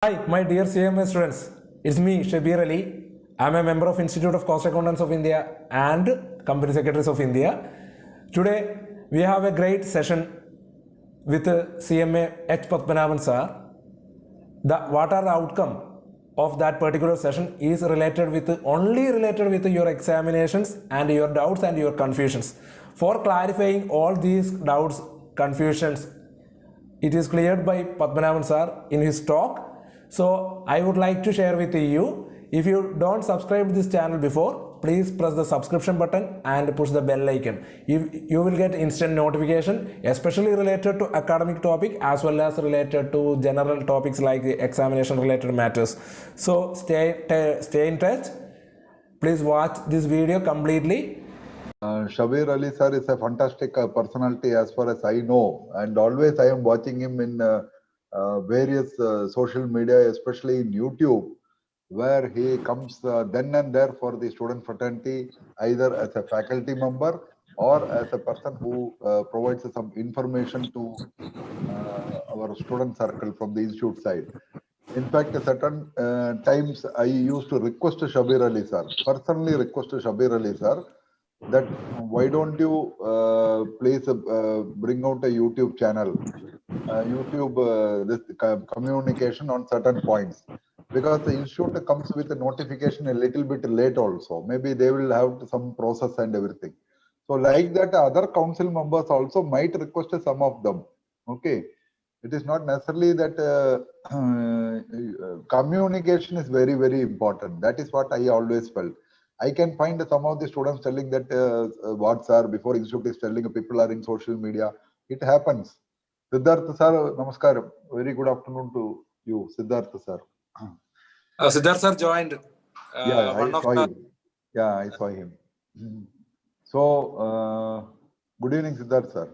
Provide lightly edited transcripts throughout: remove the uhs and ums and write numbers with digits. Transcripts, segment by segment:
Hi, my dear CMA students. It's me, Shabir Ali. I'm a member of Institute of Cost Accountants of India and Company Secretaries of India. Today, we have a great session with CMA H. Padmanabhan sir. What are the outcome of that particular session is only related with your examinations and your doubts and your confusions. For clarifying all these doubts, confusions, it is cleared by Padmanabhan sir in his talk. So I would like to share with you. If you don't subscribe to this channel before, please press the subscription button and push the bell icon. You will get instant notification, especially related to academic topic as well as related to general topics like examination related matters. So stay in touch. Please watch this video completely. Shabir Ali sir is a fantastic personality as far as I know, and always I am watching him in various social media, especially in YouTube, where he comes then and there for the student fraternity, either as a faculty member or as a person who provides some information to our student circle from the institute side. In fact, at certain times I used to request Shabir Ali sir, personally request Shabir Ali sir, that why don't you please bring out a YouTube channel, this communication on certain points, because the institute comes with a notification a little bit late also. Maybe they will have some process and everything. So like that, other council members also might request some of them. Okay. It is not necessarily that communication is very, very important. That is what I always felt. I can find some of the students telling that what sir, before institute is telling people are in social media. It happens. Siddharth sir, namaskar. Very good afternoon to you, Siddharth sir. Siddharth sir joined. Yeah, I saw him. Yeah, I saw him. So, good evening, Siddharth sir.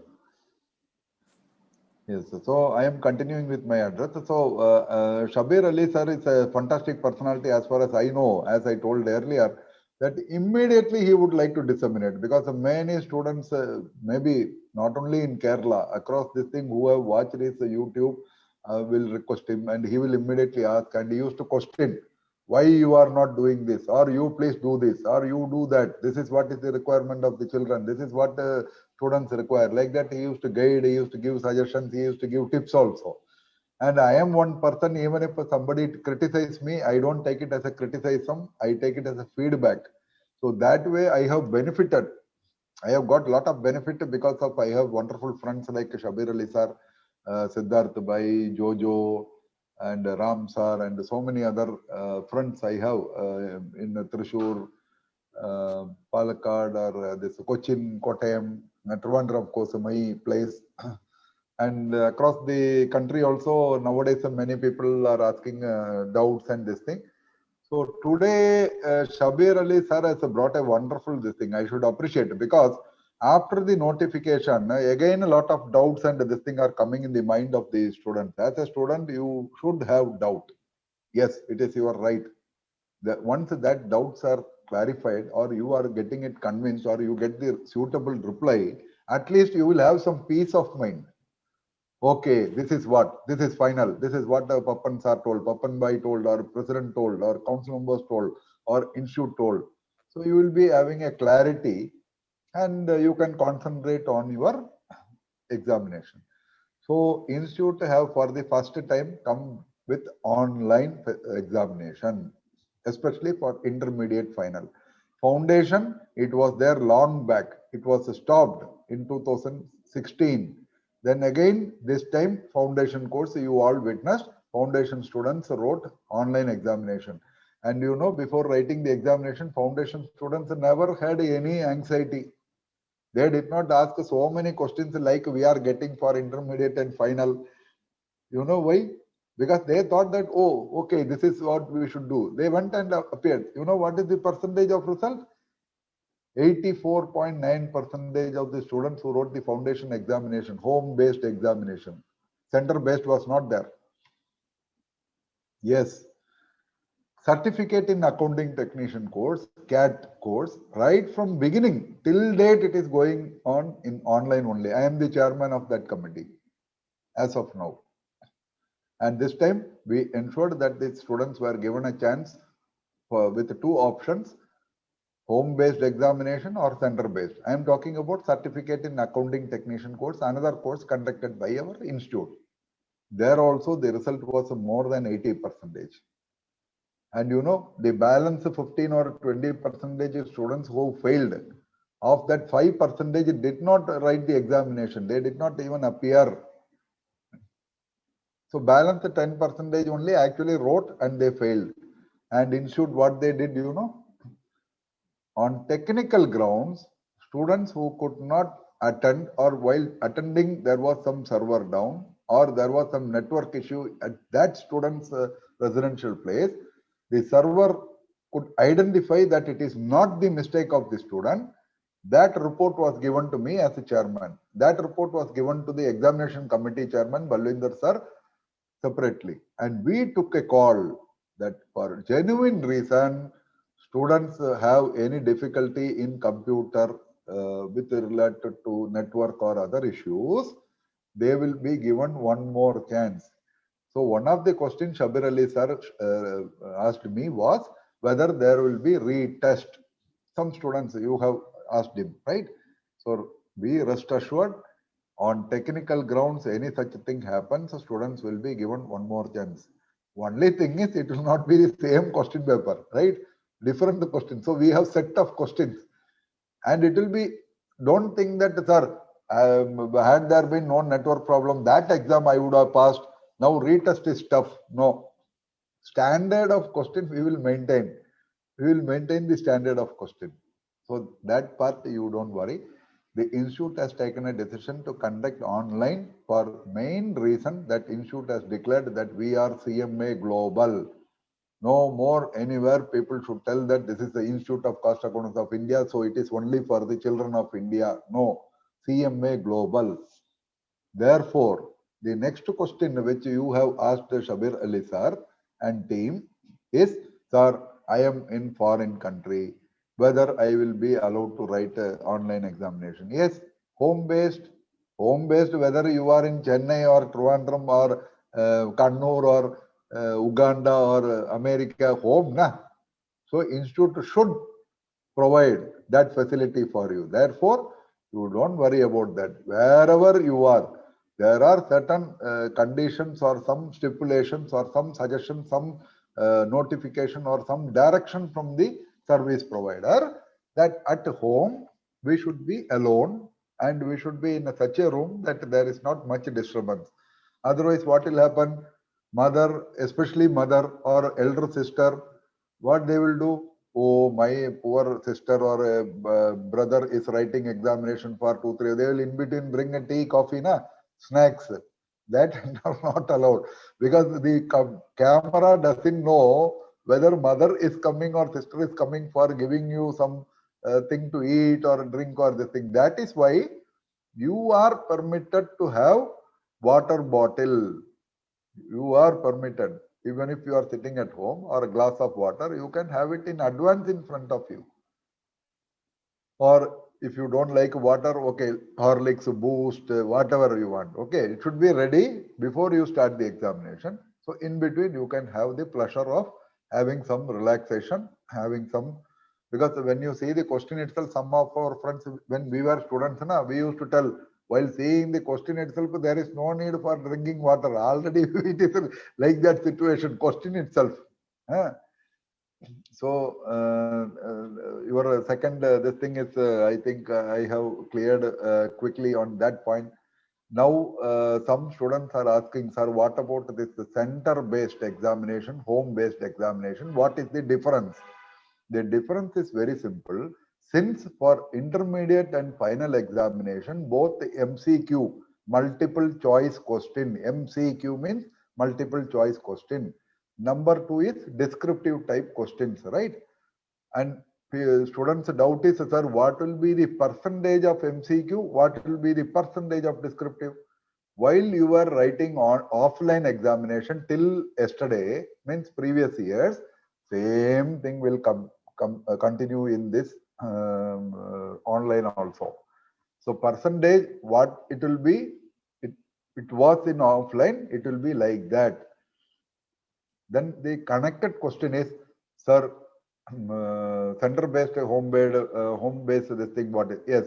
Yes, so I am continuing with my address. So, Shabir Ali sir is a fantastic personality as far as I know, as I told earlier, that immediately he would like to disseminate, because many students, maybe not only in Kerala, across this thing, who have watched his YouTube will request him, and he will immediately ask, and he used to question, why you are not doing this, or you please do this, or you do that. This is what is the requirement of the children. This is what students require. Like that, he used to guide, he used to give suggestions, he used to give tips also. And I am one person, even if somebody criticizes me, I don't take it as a criticism, I take it as a feedback. So that way I have benefited. I have got a lot of benefit because of I have wonderful friends like Shabir Ali sir, Siddharth Bhai, Jojo, and Ram sir, and so many other friends I have in Thrissur, Palakkad, or this Cochin, Kottayam, Trivandrum, of course, my place. And across the country also, nowadays many people are asking doubts and this thing. So today, Shabir Ali sir has brought a wonderful this thing. I should appreciate it, because after the notification, again a lot of doubts and this thing are coming in the mind of the students. As a student, you should have doubt. Yes, it is your right. That once that doubts are clarified, or you are getting it convinced, or you get the suitable reply, at least you will have some peace of mind. Okay, this is what, this is final, this is what the Papan sir told, Papan Bhai told, or president told, or council members told, or institute told. So you will be having a clarity, and you can concentrate on your examination. So institute have for the first time come with online examination, especially for intermediate final. Foundation, it was there long back. It was stopped in 2016. Then again, this time foundation course, you all witnessed, foundation students wrote online examination. And you know, before writing the examination, foundation students never had any anxiety. They did not ask so many questions like we are getting for intermediate and final. You know why? Because they thought that, oh, okay, this is what we should do. They went and appeared. You know what is the percentage of result? 84.9% of the students who wrote the foundation examination, home-based examination. Center-based was not there. Yes. Certificate in Accounting Technician course, CAT course, right from beginning till date, it is going on in online only. I am the chairman of that committee as of now. And this time we ensured that the students were given a chance with two options, home-based examination or center-based. I am talking about certificate in accounting technician course, another course conducted by our institute. There also the result was more than 80%. And you know, the balance 15 or 20% students who failed, of that 5% did not write the examination. They did not even appear. So balance 10% only actually wrote and they failed. And institute, what they did, you know, on technical grounds, students who could not attend, or while attending there was some server down or there was some network issue at that student's residential place, the server could identify that it is not the mistake of the student. That report was given to me as a chairman. That report was given to the examination committee chairman, Balwinder sir, separately. And we took a call that for genuine reason, students have any difficulty in computer with related to network or other issues, they will be given one more chance. So one of the questions Shabir Ali sir asked me was whether there will be retest. Some students you have asked him, right? So we rest assured, on technical grounds, any such thing happens, students will be given one more chance. Only thing is, it will not be the same question paper, right? Different question. So we have set of questions, and it will be. Don't think that, sir, had there been no network problem, that exam I would have passed. Now retest is tough. No, standard of question we will maintain. We will maintain the standard of question. So that part you don't worry. The institute has taken a decision to conduct online for main reason that institute has declared that we are CMA global. No more anywhere people should tell that this is the Institute of Cost Accountants of India, so it is only for the children of India. No, CMA global. Therefore, the next question which you have asked Shabir Ali sir and team is, sir, I am in foreign country, whether I will be allowed to write an online examination. Yes, home-based, whether you are in Chennai or Trivandrum or Kannur or Uganda or America, home, na. So institute should provide that facility for you. Therefore, you don't worry about that. Wherever you are, there are certain conditions or some stipulations or some suggestions, some notification or some direction from the service provider that at home we should be alone and we should be in such a room that there is not much disturbance. Otherwise, what will happen? Mother, especially mother or elder sister, what they will do? Oh, my poor sister or brother is writing examination for 2, 3. They will in between bring a tea, coffee, na snacks. That are not allowed because the camera doesn't know whether mother is coming or sister is coming for giving you some thing to eat or drink or the thing. That is why you are permitted to have water bottle. You are permitted. Even if you are sitting at home or a glass of water, you can have it in advance in front of you. Or if you don't like water, okay, Horlicks, Boost, whatever you want. Okay, it should be ready before you start the examination. So in between, you can have the pleasure of having some relaxation, having some, because when you see the question itself, some of our friends, when we were students, we used to tell, while seeing the question itself, there is no need for drinking water. Already it is like that situation, question itself. So your second, this thing is, I think I have cleared quickly on that point. Now, some students are asking, sir, what about this center-based examination, home-based examination? What is the difference? The difference is very simple. Since for intermediate and final examination, both the MCQ, multiple choice question, MCQ means multiple choice question. Number 2 is descriptive type questions, right? And students' doubt is, sir, what will be the percentage of MCQ? What will be the percentage of descriptive? While you were writing on offline examination till yesterday, means previous years, same thing will continue in this online also. So percentage, what it will be, it was in offline, it will be like that. Then the connected question is, sir, center-based, home-based, this thing, what is? Yes,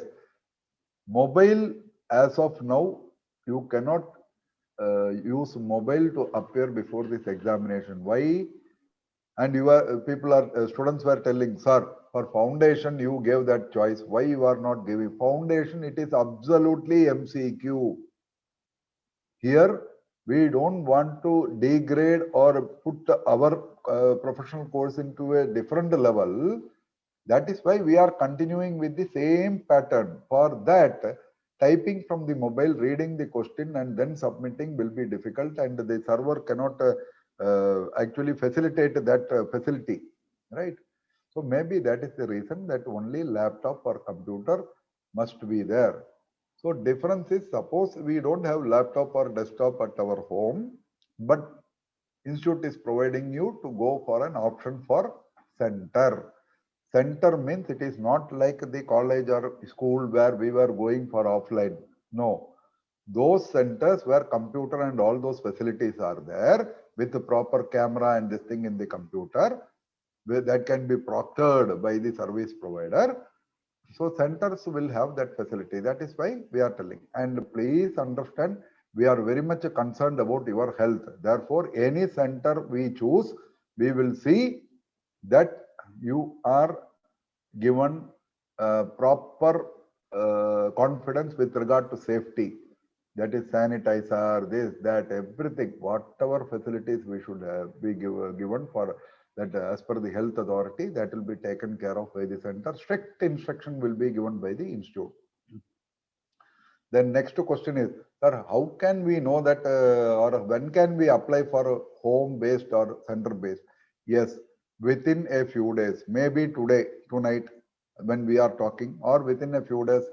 mobile as of now, you cannot use mobile to appear before this examination. Why? And you are students were telling, sir, for foundation you gave that choice. Why you are not giving foundation? It is absolutely MCQ. Here we don't want to degrade or put our professional course into a different level. That is why we are continuing with the same pattern. For that, typing from the mobile, reading the question and then submitting will be difficult, and the server cannot actually facilitate that facility, right? So maybe that is the reason that only laptop or computer must be there. So difference is, suppose we don't have laptop or desktop at our home, but institute is providing you to go for an option for center. Center means it is not like the college or school where we were going for offline. No, those centers where computer and all those facilities are there with the proper camera and this thing in the computer, that can be proctored by the service provider. So centers will have that facility. That is why we are telling. And please understand, we are very much concerned about your health. Therefore, any center we choose, we will see that you are given proper confidence with regard to safety. That is sanitizer, this, that, everything, whatever facilities we should be given for that as per the health authority, that will be taken care of by the center. Strict instruction will be given by the institute. Then next question is, sir, how can we know that or when can we apply for home-based or center-based? Yes, within a few days, maybe today, tonight, when we are talking, or within a few days,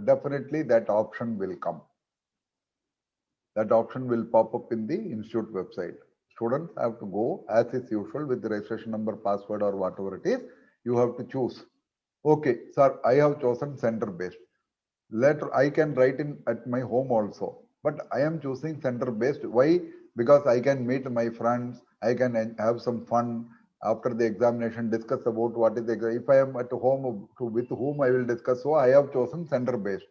definitely that option will come. That option will pop up in the institute website. Students have to go as is usual with the registration number, password, or whatever it is. You have to choose. Okay, sir, I have chosen center-based. Later, I can write in at my home also, but I am choosing center-based. Why? Because I can meet my friends. I can have some fun after the examination. Discuss about what is the exam. If I am at home, with whom I will discuss. So I have chosen center-based.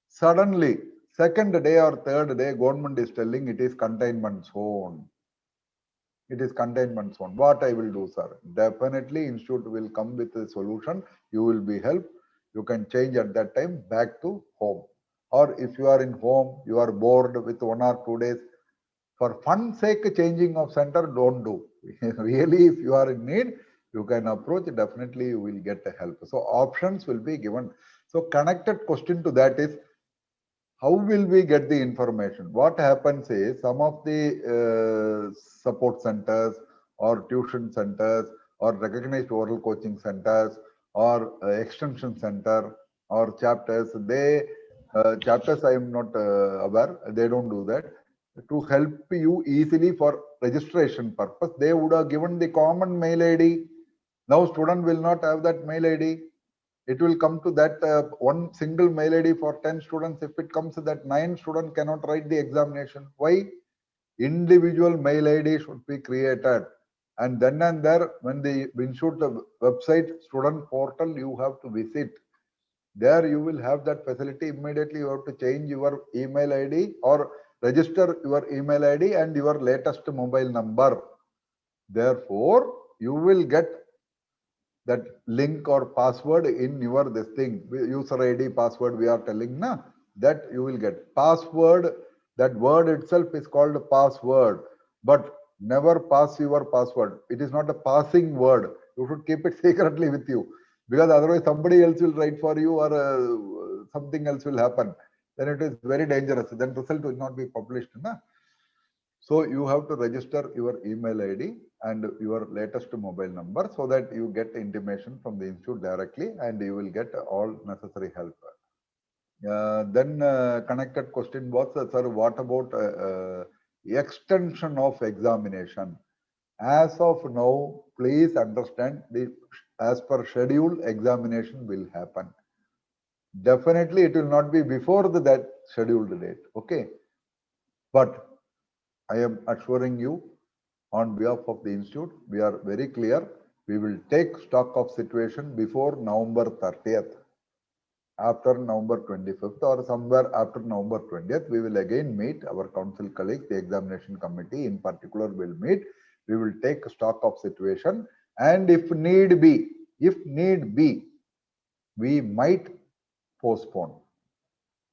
Suddenly, second day or third day, government is telling it is containment zone. It is containment zone. What I will do, sir? Definitely, institute will come with a solution. You will be helped. You can change at that time back to home. Or if you are in home, you are bored with 1 or 2 days. For fun sake, changing of center, don't do. Really, if you are in need, you can approach. Definitely, you will get help. So options will be given. So connected question to that is, how will we get the information? What happens is, some of the support centers or tuition centers or recognized oral coaching centers or extension center or chapters, chapters I am not aware, they don't do that. To help you easily for registration purpose, they would have given the common mail ID. Now student will not have that mail ID. It will come to that one single mail ID for 10 students. If it comes to that 9 students cannot write the examination. Why? Individual mail ID should be created. And then and there, when the institute website student portal, you have to visit. There you will have that facility. Immediately you have to change your email ID or register your email ID and your latest mobile number. Therefore, you will get that link or password in your this thing, user ID, password we are telling na, that you will get password. That word itself is called password, but never pass your password. It is not a passing word. You should keep it secretly with you, because otherwise somebody else will write for you or something else will happen. Then it is very dangerous. Then result will not be published. Na? So you have to register your email ID and your latest mobile number so that you get intimation from the institute directly and you will get all necessary help. Then connected question was, sir, what about extension of examination? As of now, please understand, as per schedule, examination will happen. Definitely, it will not be before that scheduled date. Okay. But I am assuring you, on behalf of the institute, we are very clear. We will take stock of situation before November 30th. After November 25th or somewhere after November 20th, we will again meet our council colleagues, the examination committee in particular will meet. We will take stock of situation, and if need be, we might postpone.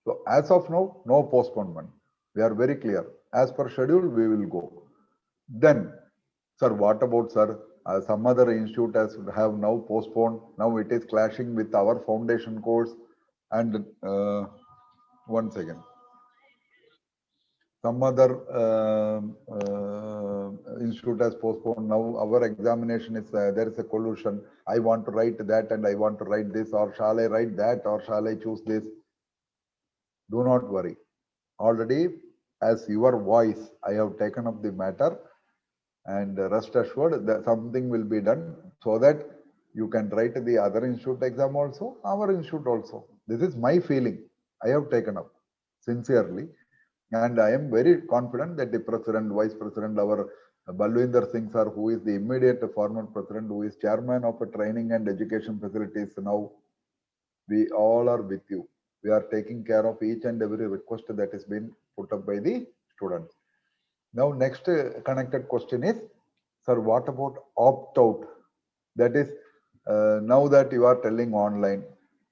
So as of now, no postponement. We are very clear. As per schedule, we will go. Then, sir, what about, sir? Some other institute have now postponed. Now it is clashing with our foundation course. And one second. Some other institute has postponed. Now our examination is, there is a collusion. I want to write that and I want to write this, or shall I write that, or shall I choose this? Do not worry. Already, as your voice, I have taken up the matter, and rest assured that something will be done so that you can write the other institute exam also, our institute also. This is my feeling. I have taken up sincerely, and I am very confident that the president, vice president, our Balwinder Singh sir, who is the immediate former president, who is chairman of training and education facilities now, we all are with you. We are taking care of each and every request that is being put up by the students. Now, next connected question is, sir, what about opt-out? That is, now that you are telling online,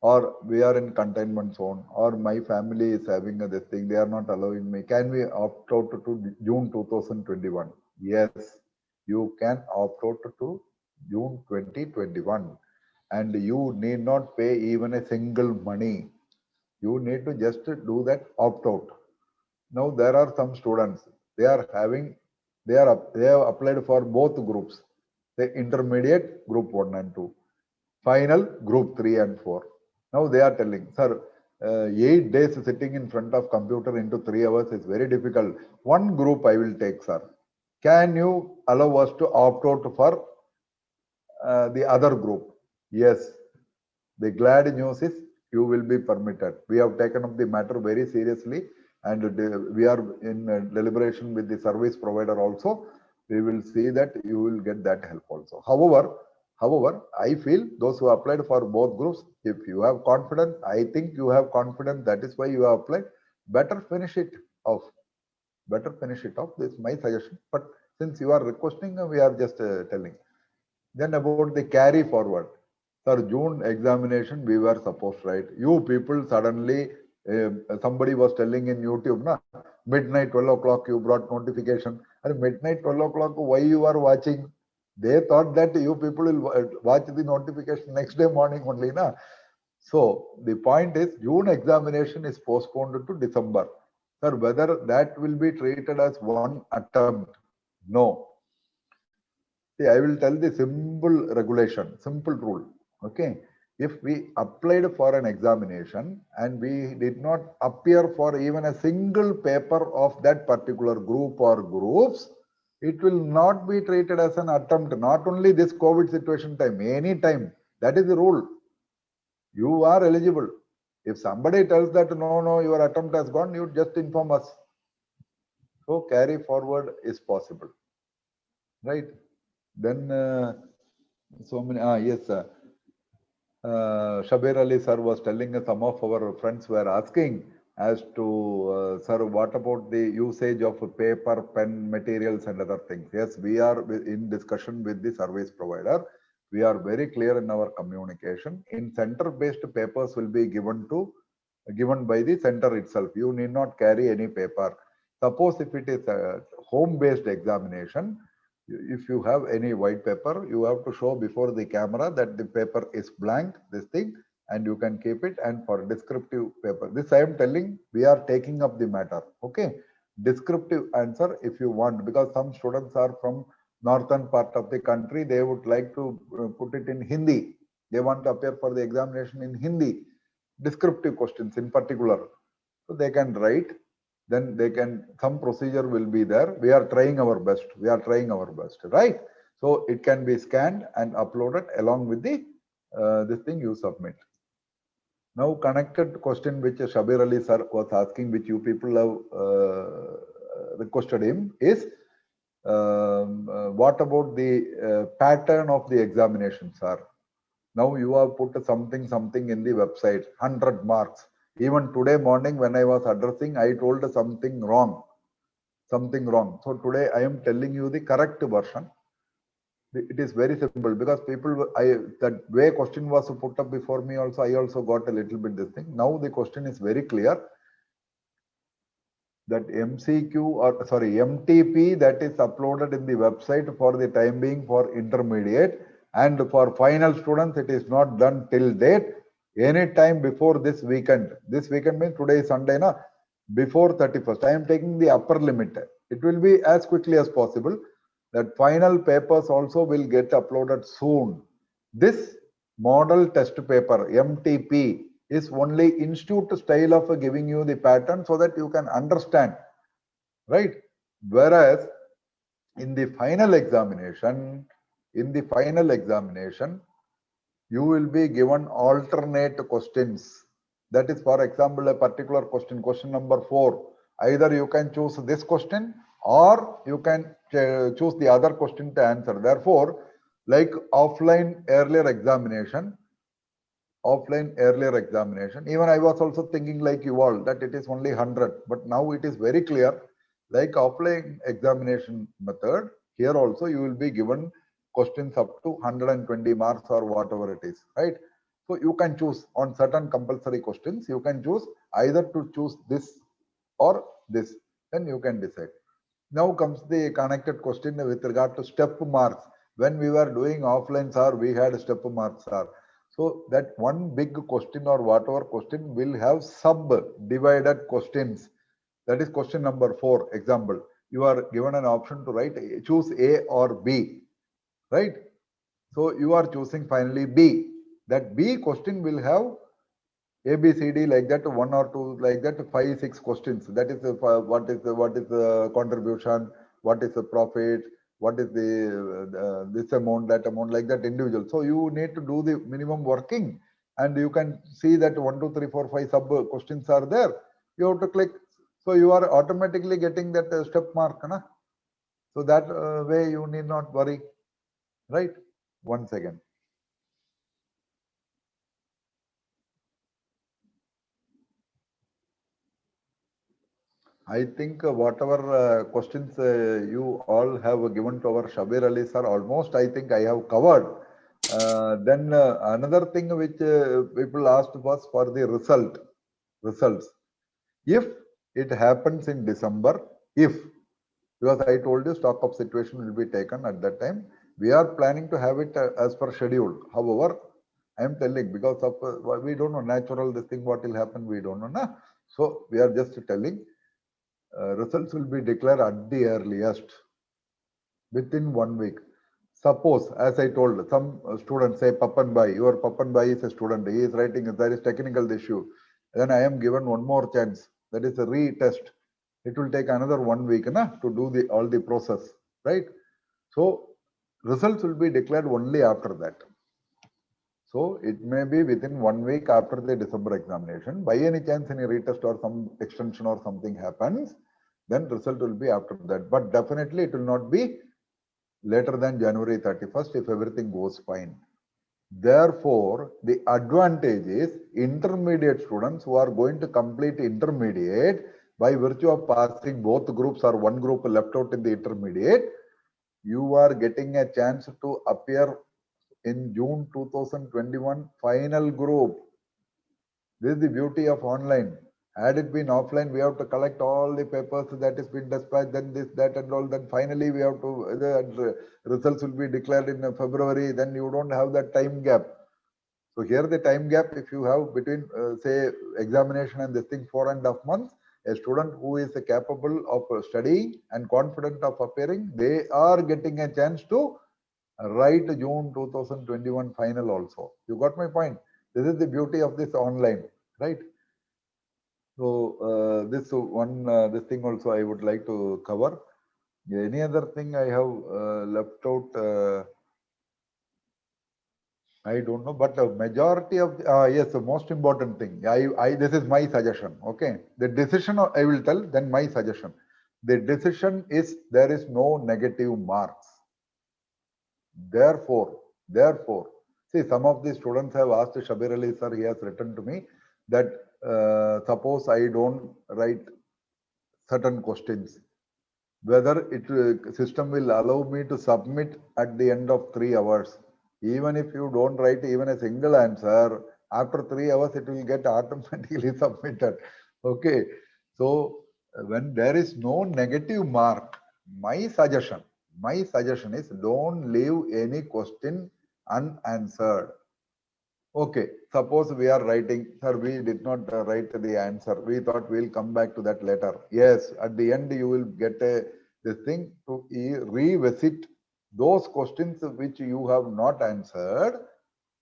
or we are in containment zone, or my family is having this thing, they are not allowing me. Can we opt out to June 2021? Yes, you can opt out to June 2021. And you need not pay even a single money. You need to just do that opt out. Now there are some students, they have applied for both groups, the intermediate group 1 and 2, final group 3 and 4. Now they are telling, sir, 8 days sitting in front of computer into 3 hours is very difficult. One group I will take, sir. Can you allow us to opt out for the other group? Yes. The glad news is you will be permitted. We have taken up the matter very seriously, and we are in deliberation with the service provider also. We will see that you will get that help also. However, I feel those who applied for both groups, if you have confidence, I think you have confidence, that is why you have applied, better finish it off. Better finish it off. This is my suggestion. But since you are requesting, we are just telling. Then about the carry forward. Sir, June examination, we were supposed, right? You people suddenly, somebody was telling in YouTube, na, midnight 12 o'clock, you brought notification. And midnight 12 o'clock, why you are watching? They thought that you people will watch the notification next day morning only, na. So the point is, June examination is postponed to December. Sir, whether that will be treated as one attempt? No. See, I will tell the simple regulation, simple rule. Okay. If we applied for an examination and we did not appear for even a single paper of that particular group or groups, it will not be treated as an attempt. Not only this COVID situation time, any time. That is the rule. You are eligible. If somebody tells that no, your attempt has gone, you just inform us. So carry forward is possible, right? Then so many. Yes, Shabir Ali sir was telling some of our friends were asking as to, sir, what about the usage of paper, pen, materials and other things? Yes, we are in discussion with the service provider. We are very clear in our communication. In center-based papers will be given by the center itself. You need not carry any paper. Suppose if it is a home-based examination, if you have any white paper, you have to show before the camera that the paper is blank, this thing, and you can keep it. And for descriptive paper, this I am telling, we are taking up the matter. Okay. Descriptive answer if you want, because some students are from northern part of the country, they would like to put it in Hindi. They want to appear for the examination in Hindi. Descriptive questions in particular. So they can write. Then they can, some procedure will be there. We are trying our best. We are trying our best, right? So it can be scanned and uploaded along with the this thing you submit. Now connected question which Shabir Ali sir was asking, which you people have requested him, is What about the pattern of the examination, sir? Now you have put something in the website, 100 marks. Even today morning when I was addressing, I told something wrong. So today I am telling you the correct version. It is very simple because that way question was put up before me also, I also got a little bit this thing. Now the question is very clear that MCQ or sorry, MTP that is uploaded in the website for the time being for intermediate, and for final students it is not done till date. Any time before this weekend. This weekend means today is Sunday, na? Before 31st. I am taking the upper limit. It will be as quickly as possible. That final papers also will get uploaded soon. This model test paper, MTP, is only institute style of giving you the pattern so that you can understand, right? Whereas in the final examination, you will be given alternate questions. That is, for example, a particular question number 4. Either you can choose this question or you can choose the other question to answer. Therefore, like offline earlier examination, even I was also thinking like you all that it is only 100, but now it is very clear, like offline examination method, here also you will be given questions up to 120 marks or whatever it is, right? So you can choose on certain compulsory questions, you can choose either to choose this or this, then you can decide. Now comes the connected question with regard to step marks. When we were doing offline, sir, we had step marks, sir. So that one big question or whatever question will have sub-divided questions. That is question number 4. Example, you are given an option to write, choose A or B, right? So you are choosing finally B. That B question will have A, B, C, D like that, 1 or 2 like that, 5, 6 questions. That is what is the contribution, what is the profit, what is the this amount, that amount, like that individual. So you need to do the minimum working, and you can see that 1, 2, 3, 4, 5 sub questions are there. You have to click. So you are automatically getting that step mark, na? So that way you need not worry, right? Once again. I think whatever questions you all have given to our Shabir Ali sir, almost I think I have covered. Then another thing which people asked was for the results. If it happens in December, because I told you stock of situation will be taken at that time, we are planning to have it as per schedule. However, I am telling because of we don't know natural this thing what will happen, we don't know, na? So we are just telling. Results will be declared at the earliest within 1 week. Suppose, as I told, some students say Papan Bhai, your Papan Bhai is a student, he is writing, there is technical issue. Then I am given one more chance, that is a retest. It will take another 1 week to do all the process, right? So results will be declared only after that. So it may be within 1 week after the December examination. By any chance any retest or some extension or something happens, then result will be after that. But definitely it will not be later than January 31st if everything goes fine. Therefore, the advantage is intermediate students who are going to complete intermediate by virtue of passing both groups or one group left out in the intermediate, you are getting a chance to appear in June 2021 final group. This is the beauty of online. Had it been offline, we have to collect all the papers that has been dispatched, then this, that, and all. Then finally, we have to the results will be declared in February. Then you don't have that time gap. So here the time gap, if you have between say examination and this thing 4.5 months, a student who is capable of studying and confident of appearing, they are getting a chance to write June 2021 final also. You got my point. This is the beauty of this online, right? So this thing also I would like to cover. Any other thing I have left out? I don't know, but the majority of yes, the most important thing. This is my suggestion. Okay, the decision I will tell. Then my suggestion. The decision is there is no negative marks. Therefore, see, some of the students have asked Shabir Ali sir, he has written to me that suppose I don't write certain questions, whether it system will allow me to submit at the end of 3 hours. Even if you don't write even a single answer, after 3 hours it will get automatically submitted. Okay, so when there is no negative mark, my suggestion is don't leave any question unanswered. Okay, suppose we are writing, sir, we did not write the answer. We thought we'll come back to that later. Yes, at the end you will get this thing to revisit those questions which you have not answered.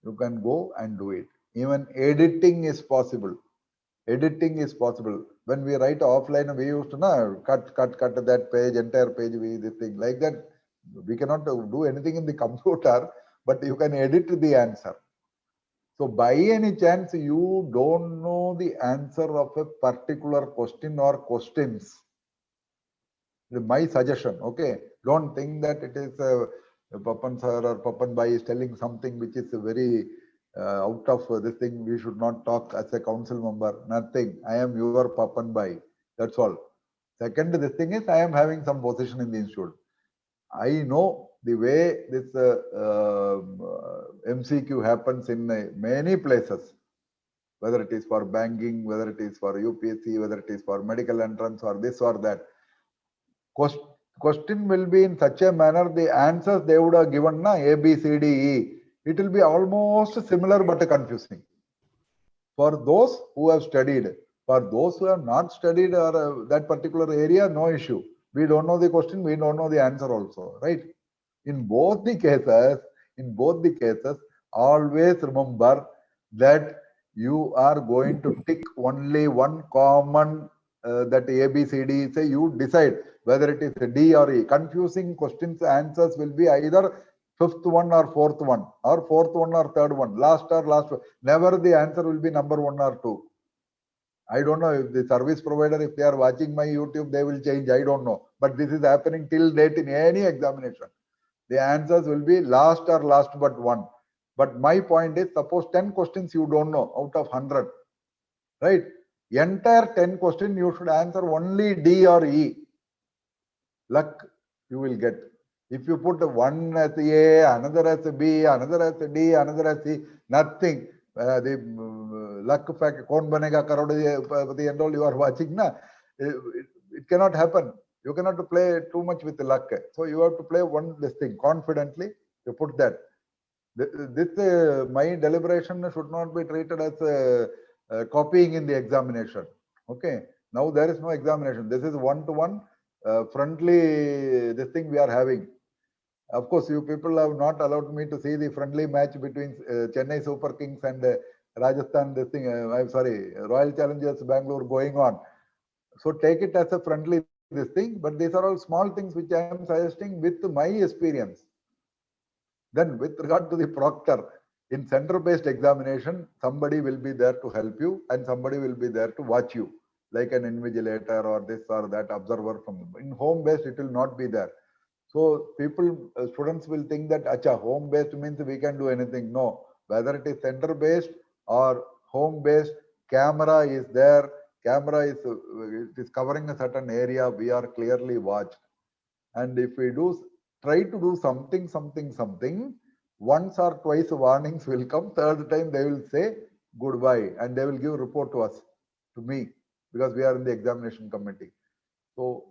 You can go and do it. Even editing is possible. Editing is possible. When we write offline, we used to cut that page, entire page, this thing like that. We cannot do anything in the computer, but you can edit the answer. So by any chance you don't know the answer of a particular question or questions, my suggestion, okay, don't think that it is Papan sir or Papan bhai is telling something which is very out of this thing. We should not talk as a council member. Nothing. I am your Papan bhai. That's all. Second, this thing is I am having some position in the institute. I know the way this MCQ happens in many places, whether it is for banking, whether it is for UPSC, whether it is for medical entrance or this or that. Question will be in such a manner, the answers they would have given, A, B, C, D, E. It will be almost similar but confusing. For those who have studied, for those who have not studied or that particular area, no issue. We don't know the question, we don't know the answer also, right? In both the cases, always remember that you are going to tick only one common that A, B, C, D. Say you decide whether it is a D or E. Confusing questions answers will be either fifth one or fourth one, or fourth one or third one, last or last one. Never the answer will be number 1 or 2. I don't know if the service provider, if they are watching my YouTube, they will change. I don't know. But this is happening till date in any examination. The answers will be last or last but one. But my point is, suppose 10 questions you don't know out of 100, right? Entire 10 questions you should answer only D or E. Luck you will get. If you put one as A, another as B, another as D, another as C, nothing. The luck fact, kaun banega crorepati and all you are watching, na, it cannot happen. You cannot play too much with luck. So you have to play this thing confidently. You put that. This my deliberation should not be treated as copying in the examination. Okay. Now there is no examination. This is one-to-one friendly this thing we are having. Of course, you people have not allowed me to see the friendly match between Chennai Super Kings and Rajasthan. This thing, I'm sorry, Royal Challengers Bangalore going on. So take it as a friendly this thing. But these are all small things which I am suggesting with my experience. Then with regard to the proctor, in center-based examination, somebody will be there to help you and somebody will be there to watch you, like an invigilator or this or that observer from. In home-based, it will not be there. So people, students will think that, acha, home-based means we can do anything. No, whether it is center-based or home-based, camera is there. Camera is it is covering a certain area. We are clearly watched. And if we try to do something, once or twice warnings will come. Third time they will say goodbye and they will give report to us, to me, because we are in the examination committee. So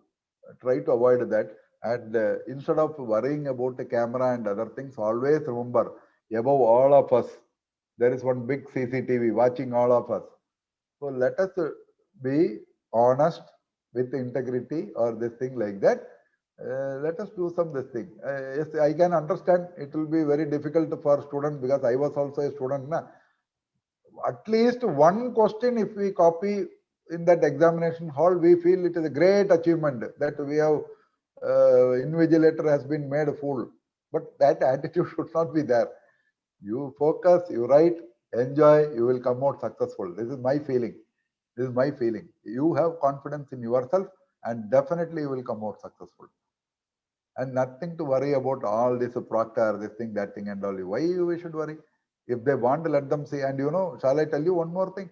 try to avoid that. And instead of worrying about the camera and other things, always remember, above all of us, there is one big CCTV watching all of us. So let us be honest with integrity or this thing like that. Let us do some this thing. Yes, I can understand it will be very difficult for students because I was also a student. Na? At least one question if we copy in that examination hall, we feel it is a great achievement that we have invigilator has been made a fool. But that attitude should not be there. You focus, you write, enjoy, you will come out successful. This is my feeling. This is my feeling. You have confidence in yourself. and definitely you will come out successful. And nothing to worry about all this proctor, this thing, that thing, and all. Why we should worry? If they want, let them see. And shall I tell you one more thing?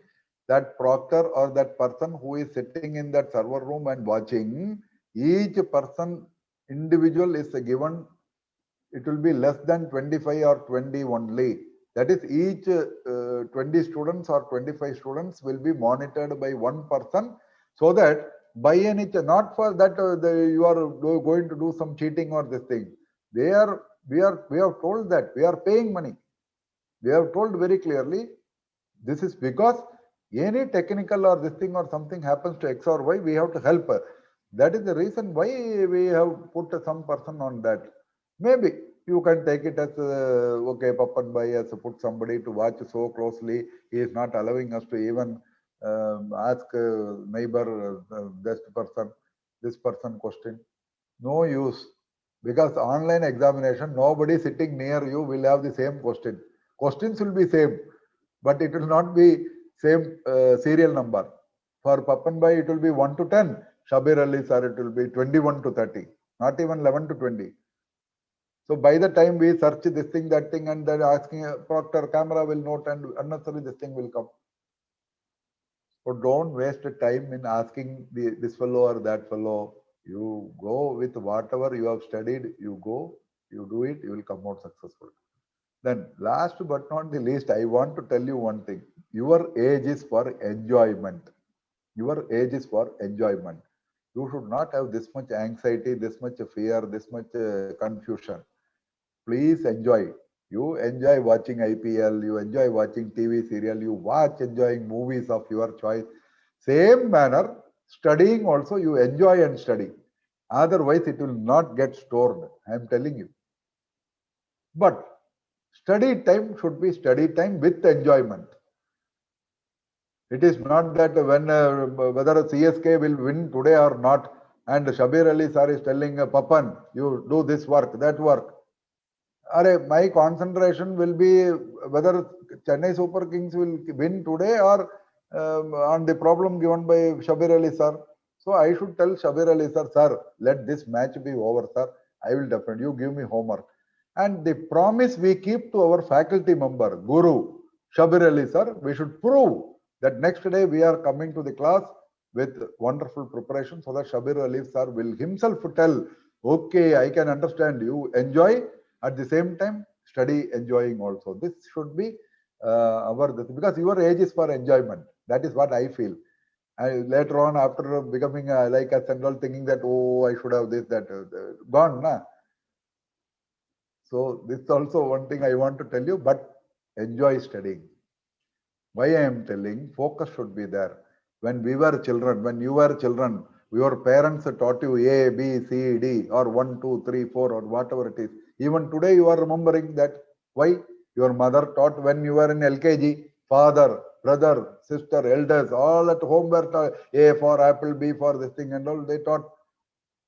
That proctor or that person who is sitting in that server room and watching, each person individual is given, it will be less than 25 or 20 only. That is, each 20 students or 25 students will be monitored by one person, so that by any, not for that you are going to do some cheating or this thing. We have told that we are paying money. We have told very clearly, this is because any technical or this thing or something happens to X or Y, we have to help. That is the reason why we have put some person on that. Maybe you can take it as okay, Papan Bhai has put somebody to watch so closely. He is not allowing us to even ask neighbor, best person, this person question. No use, because online examination, nobody sitting near you will have the same question. Questions will be same, but it will not be same serial number. For Papan Bhai, it will be 1 to 10. Shabir Ali sir, it will be 21 to 30, not even 11 to 20. So by the time we search this thing, that thing, and then asking a proctor, camera will note, and unnecessarily this thing will come. So don't waste time in asking this fellow or that fellow. You go with whatever you have studied, you go, you do it, you will come out successful. Then last but not the least, I want to tell you one thing. Your age is for enjoyment. Your age is for enjoyment. You should not have this much anxiety, this much fear, this much confusion. Please enjoy. You enjoy watching IPL, you enjoy watching TV serial, you watch enjoying movies of your choice. Same manner, studying also you enjoy and study. Otherwise, it will not get stored. I am telling you. But study time should be study time with enjoyment. It is not that when whether CSK will win today or not, and Shabir Ali sir is telling Papan, you do this work, that work. My concentration will be whether Chennai Super Kings will win today or on the problem given by Shabir Ali sir. So I should tell Shabir Ali sir, sir, let this match be over, sir. I will definitely, you give me homework. And the promise we keep to our faculty member, Guru, Shabir Ali sir, we should prove that next day we are coming to the class with wonderful preparation, so that Shabir Ali sir will himself tell, okay, I can understand you, enjoy, at the same time study enjoying also. This should be because your age is for enjoyment. That is what I feel. Later on, after becoming like a central, thinking that, oh, I should have this, that, gone. Na? So this is also one thing I want to tell you, but enjoy studying. Why I am telling, focus should be there. When we were children, when you were children, your parents taught you A, B, C, D, or 1, 2, 3, 4, or whatever it is. Even today you are remembering that. Why? Your mother taught when you were in LKG, father, brother, sister, elders, all at home were taught A for apple, B for this thing and all they taught.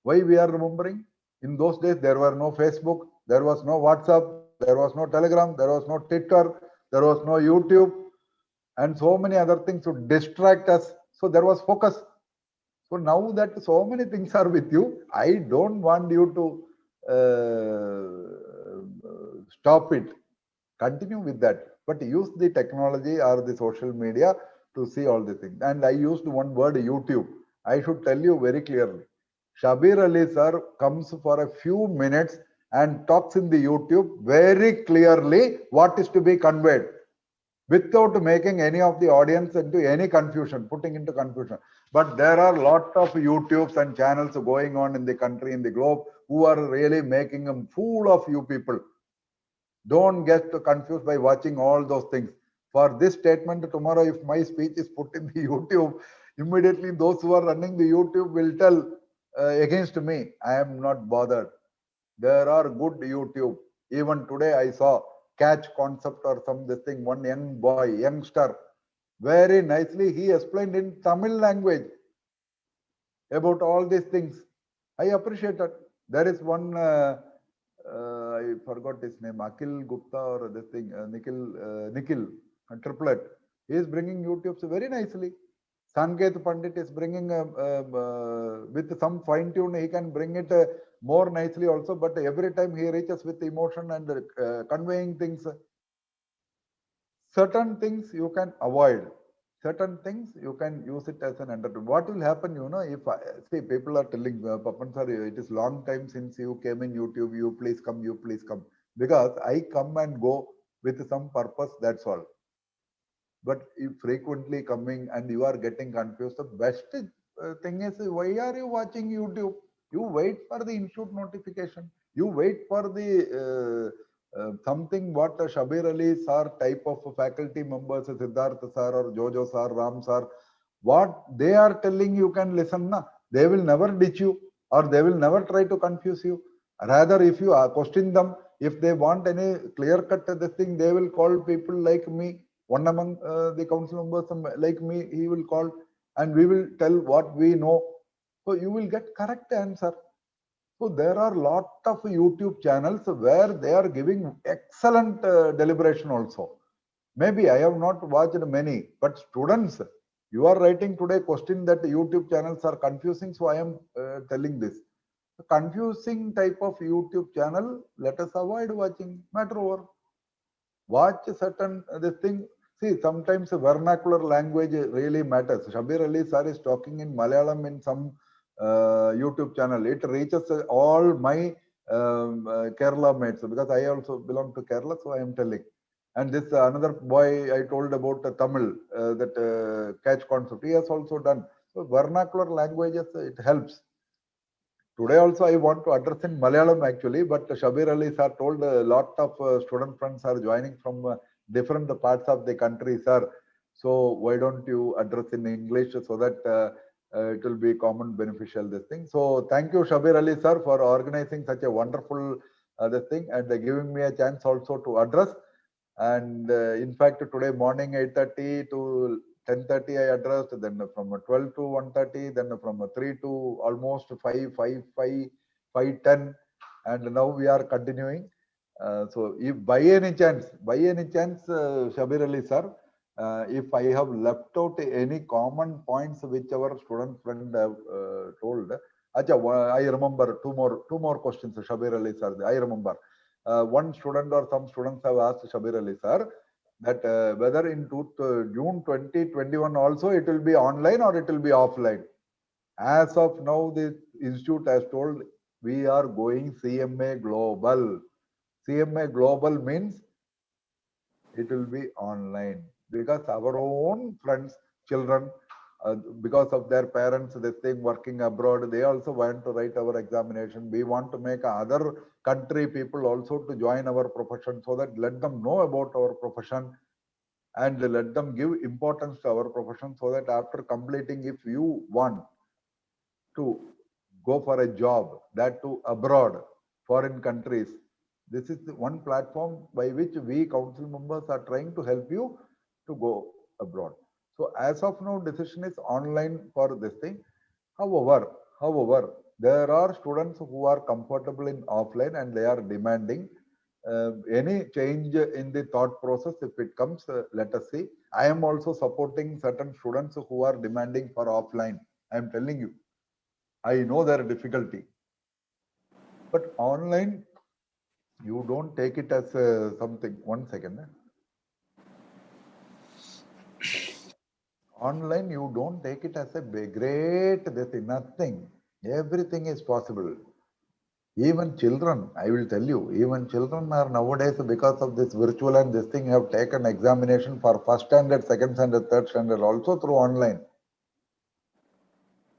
Why we are remembering? In those days, there were no Facebook, there was no WhatsApp, there was no Telegram, there was no Twitter, there was no YouTube, and so many other things to distract us. So there was focus. So now that so many things are with you, I don't want you to stop it. Continue with that, but use the technology or the social media to see all the things. And I used one word, YouTube. I should tell you very clearly. Shabir Ali sir comes for a few minutes and talks in the YouTube very clearly what is to be conveyed, without making any of the audience into any confusion, putting into confusion. But there are a lot of YouTubes and channels going on in the country, in the globe, who are really making a fool of you people. Don't get confused by watching all those things. For this statement tomorrow, if my speech is put in the YouTube, immediately those who are running the YouTube will tell against me. I am not bothered. There are good YouTube. Even today I saw catch concept or some this thing, one young boy, youngster, very nicely he explained in Tamil language about all these things. I appreciate it. There is one, I forgot his name, Akil Gupta or this thing, Nikhil, a triplet. He is bringing YouTubes very nicely. Sanket Pandit is bringing with some fine tune, he can bring it more nicely also, but every time he reaches with emotion and conveying things, certain things you can avoid, certain things you can use it as an entertainment. What will happen, you know, if see, people are telling, Papan sir, it is long time since you came in YouTube, you please come, because I come and go with some purpose, that's all. But if frequently coming and you are getting confused, the best thing is, why are you watching YouTube? You wait for the institute notification. You wait for the something what Shabir Ali sir type of faculty members, Siddharth sir or Jojo sir, Ram sir, what they are telling you can listen. Na? They will never ditch you or they will never try to confuse you. Rather, if you question them, if they want any clear cut this thing, they will call people like me. One among the council members like me, he will call and we will tell what we know. So you will get correct answer. So there are lot of YouTube channels where they are giving excellent deliberation also. Maybe I have not watched many, but students, you are writing today question that YouTube channels are confusing. So I am telling this. The confusing type of YouTube channel, let us avoid watching. Matter over. Watch certain this thing. See, sometimes vernacular language really matters. Shabir Ali sir is talking in Malayalam in some YouTube channel. It reaches all my Kerala mates, because I also belong to Kerala, so I am telling. And this another boy I told about Tamil, that catch concept, he has also done. So vernacular languages, it helps. Today also I want to address in Malayalam actually, but Shabir Ali sir told a lot of student friends are joining from different parts of the country, sir. So why don't you address in English so that it will be common beneficial this thing. So thank you Shabir Ali sir for organizing such a wonderful this thing and giving me a chance also to address. And in fact today morning 8:30 to 10:30 I addressed, then from 12 to 1:30, then from 3 to almost 5:10, and now we are continuing. So if by any chance, Shabir Ali sir, if I have left out any common points which our student friend have told, I remember two more questions, Shabir Ali sir. I remember one student or some students have asked Shabir Ali sir that whether in June 2021 also it will be online or it will be offline. As of now, the institute has told we are going CMA Global. CMA Global means it will be online, because our own friends, children, because of their parents, they think working abroad, they also want to write our examination. We want to make other country people also to join our profession, so that let them know about our profession and let them give importance to our profession, so that after completing, if you want to go for a job, that to abroad, foreign countries, this is the one platform by which we council members are trying to help you to go abroad. So as of now, decision is online for this thing. However, there are students who are comfortable in offline and they are demanding any change in the thought process. If it comes, let us see. I am also supporting certain students who are demanding for offline. I am telling you, I know their difficulty, but online, you don't take it as something. 1 second. Online, you don't take it as a great thing. Nothing. Everything is possible. Even children, I will tell you, even children are nowadays, because of this virtual and this thing, have taken examination for first standard, second standard, third standard, also through online.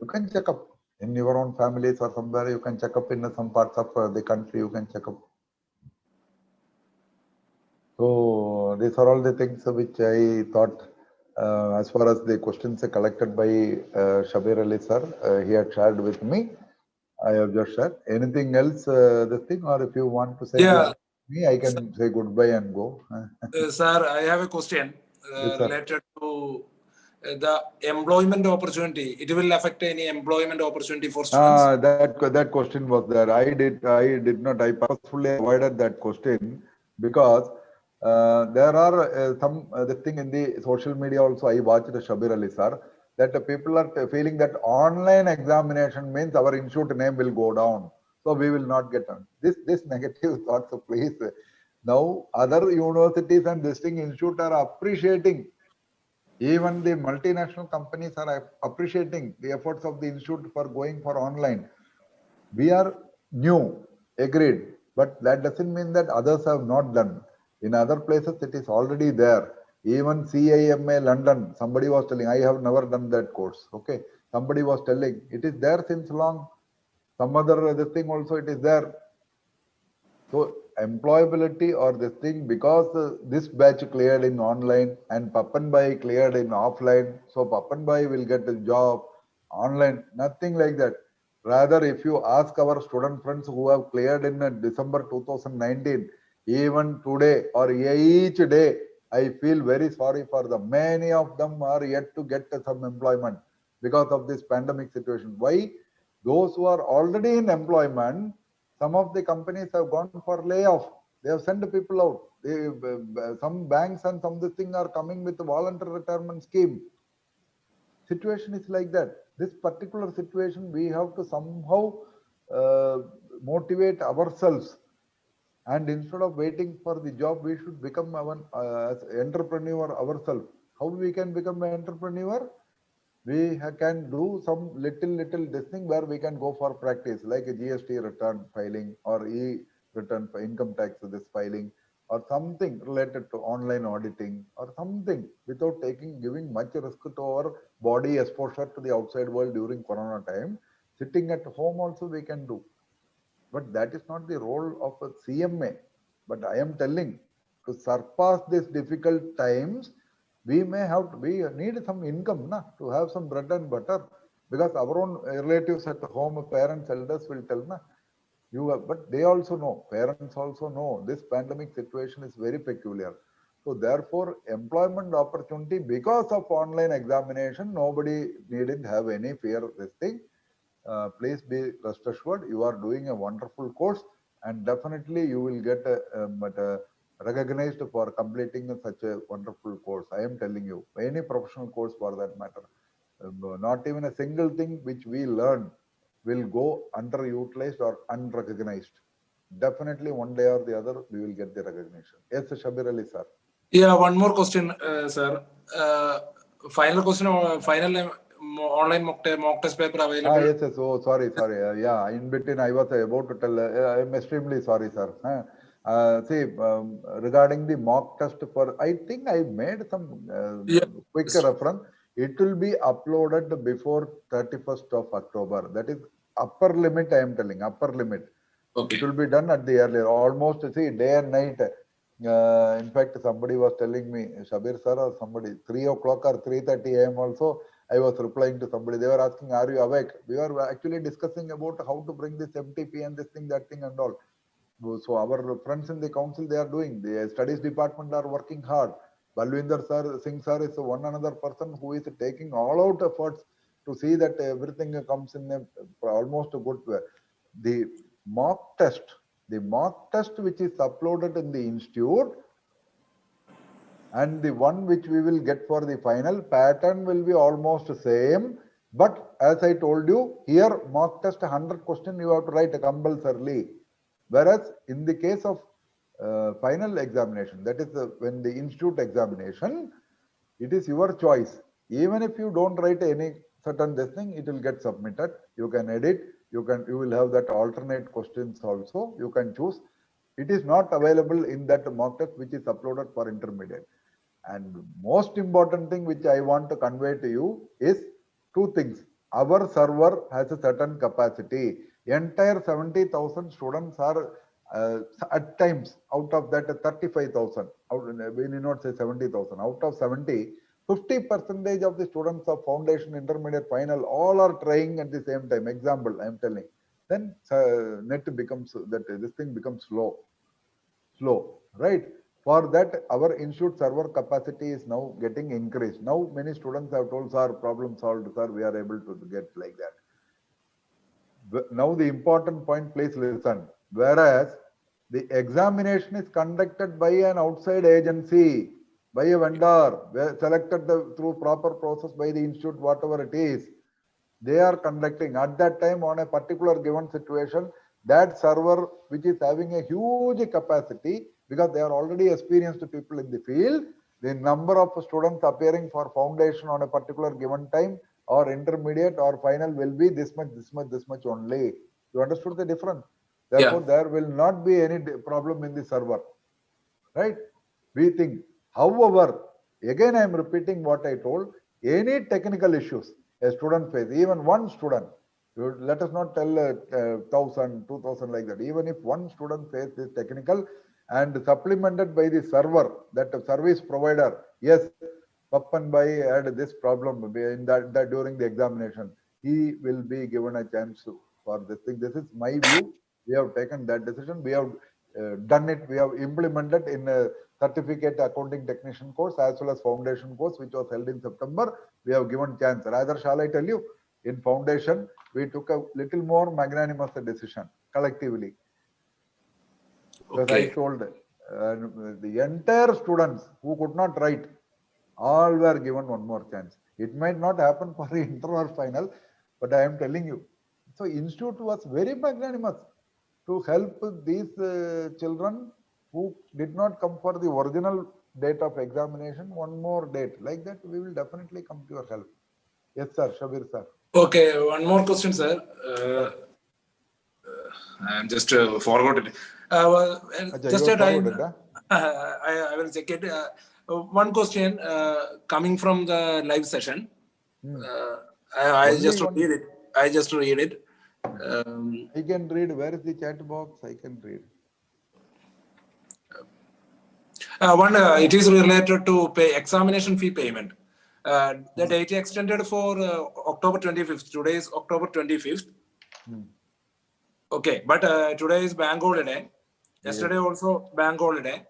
You can check up in your own families or somewhere. You can check up in some parts of the country. You can check up. So these are all the things which I thought, as far as the questions collected by Shabir Ali sir, he had shared with me. I have just shared. Anything else, this thing, or if you want to say Yeah, me, I can say goodbye and go. sir, I have a question Yes, sir. related to the employment opportunity. It will affect any employment opportunity for students? That question was there. I purposefully avoided that question, because there are some the thing in the social media also. I watched Shabir Ali sir. that the people are feeling that online examination means our institute name will go down. So we will not get on. This negative thoughts, so please. Now other universities and distinct institute are appreciating. Even the multinational companies are appreciating the efforts of the institute for going for online. We are new, agreed, but that doesn't mean that others have not done. In other places, it is already there. Even CIMA London, somebody was telling, I have never done that course. Okay, somebody was telling, it is there since long. Some other this thing also it is there. So employability or this thing, because this batch cleared in online and Papanbai cleared in offline, so Papanbai will get a job online, nothing like that. Rather, if you ask our student friends who have cleared in December 2019, even today or each day, I feel very sorry for them. Many of them are yet to get some employment because of this pandemic situation. Why? Those who are already in employment, some of the companies have gone for layoff. They have sent people out. Some banks and some this thing are coming with a voluntary retirement scheme. Situation is like that. This particular situation, we have to somehow motivate ourselves. And instead of waiting for the job, we should become our as entrepreneur ourselves. How we can become an entrepreneur? We can do some little this thing where we can go for practice, like a GST return filing or return for income tax this filing, or something related to online auditing or something, without giving much risk to our body exposure to the outside world during corona time. Sitting at home also we can do, but that is not the role of a CMA. But I am telling, to surpass these difficult times, we need some income to have some bread and butter, because our own relatives at home, parents, elders will tell but they also know, parents also know, this pandemic situation is very peculiar. So therefore, employment opportunity because of online examination, nobody needn't have any fear of this thing. Please be rest assured, you are doing a wonderful course, and definitely you will get recognized for completing such a wonderful course. I am telling you, any professional course for that matter. Not even a single thing which we learn will go underutilized or unrecognized. Definitely one day or the other, we will get the recognition. Yes, Shabir Ali, sir. Yeah, one more question, sir. Final question, final online mock test paper available? Yes, yes. Oh, sorry. Yeah, in between, I was about to tell. I'm extremely sorry, sir. See, regarding the mock test I think I made some quick reference. It will be uploaded before 31st of October. That is upper limit, I am telling, upper limit. Okay. It will be done at the earlier, almost, see, day and night. In fact, somebody was telling me, Shabir sir or somebody, 3 o'clock or 3:30 a.m. also, I was replying to somebody. They were asking, are you awake? We were actually discussing about how to bring this MTP and this thing, that thing and all. So our friends in the council, they are doing. The studies department are working hard. Balwinder sir, Singh sir is one another person who is taking all out efforts to see that everything comes in almost a good way. The mock test which is uploaded in the institute, and the one which we will get for the final pattern will be almost same. But as I told you, here mock test 100 question you have to write compulsorily. Whereas in the case of final examination, that is when the institute examination, it is your choice. Even if you don't write any certain this thing, it will get submitted. You can edit. You will have that alternate questions also. You can choose. It is not available in that mock test which is uploaded for intermediate. And most important thing which I want to convey to you is two things. Our server has a certain capacity. Entire 70,000 students are at times out of that 35,000. We need not say 70,000. Out of 70, 50% of the students of foundation, intermediate, final, all are trying at the same time. Example, I am telling. Then net becomes that this thing becomes slow, right? For that, our institute server capacity is now getting increased. Now, many students have told, sir, problem solved, sir, we are able to get like that. Now, the important point, please listen. Whereas the examination is conducted by an outside agency, by a vendor, selected through proper process by the institute, whatever it is. They are conducting at that time on a particular given situation, that server which is having a huge capacity, because they are already experienced people in the field, the number of students appearing for foundation on a particular given time or intermediate or final will be this much, this much, this much only. You understood the difference? Therefore, there will not be any problem in the server, right? We think. However, again I am repeating what I told, any technical issues a student face, even one student, let us not tell 1,000, 2,000 like that, even if one student face this technical and supplemented by the server, that service provider, yes, Pappan Bhai had this problem in that during the examination, he will be given a chance for this thing. This is my view. We have taken that decision. We have done it. We have implemented in a certificate accounting technician course as well as foundation course, which was held in September. We have given chance. Rather, shall I tell you, in foundation, we took a little more magnanimous decision collectively. Because I told the entire students who could not write, all were given one more chance. It might not happen for the inter or final, but I am telling you. So institute was very magnanimous to help these children who did not come for the original date of examination, one more date. Like that, we will definitely come to your help. Yes, sir. Shabir, sir. Okay, one more question, sir. I'm just forgot it. Just a time. I will check it. One question coming from the live session. I just read it. I just read it. I can read. Where is the chat box? I can read. It is related to examination fee payment. The date extended for October 25th. Today is October 25th. Okay, but today is bank holiday. Yesterday also bank holiday.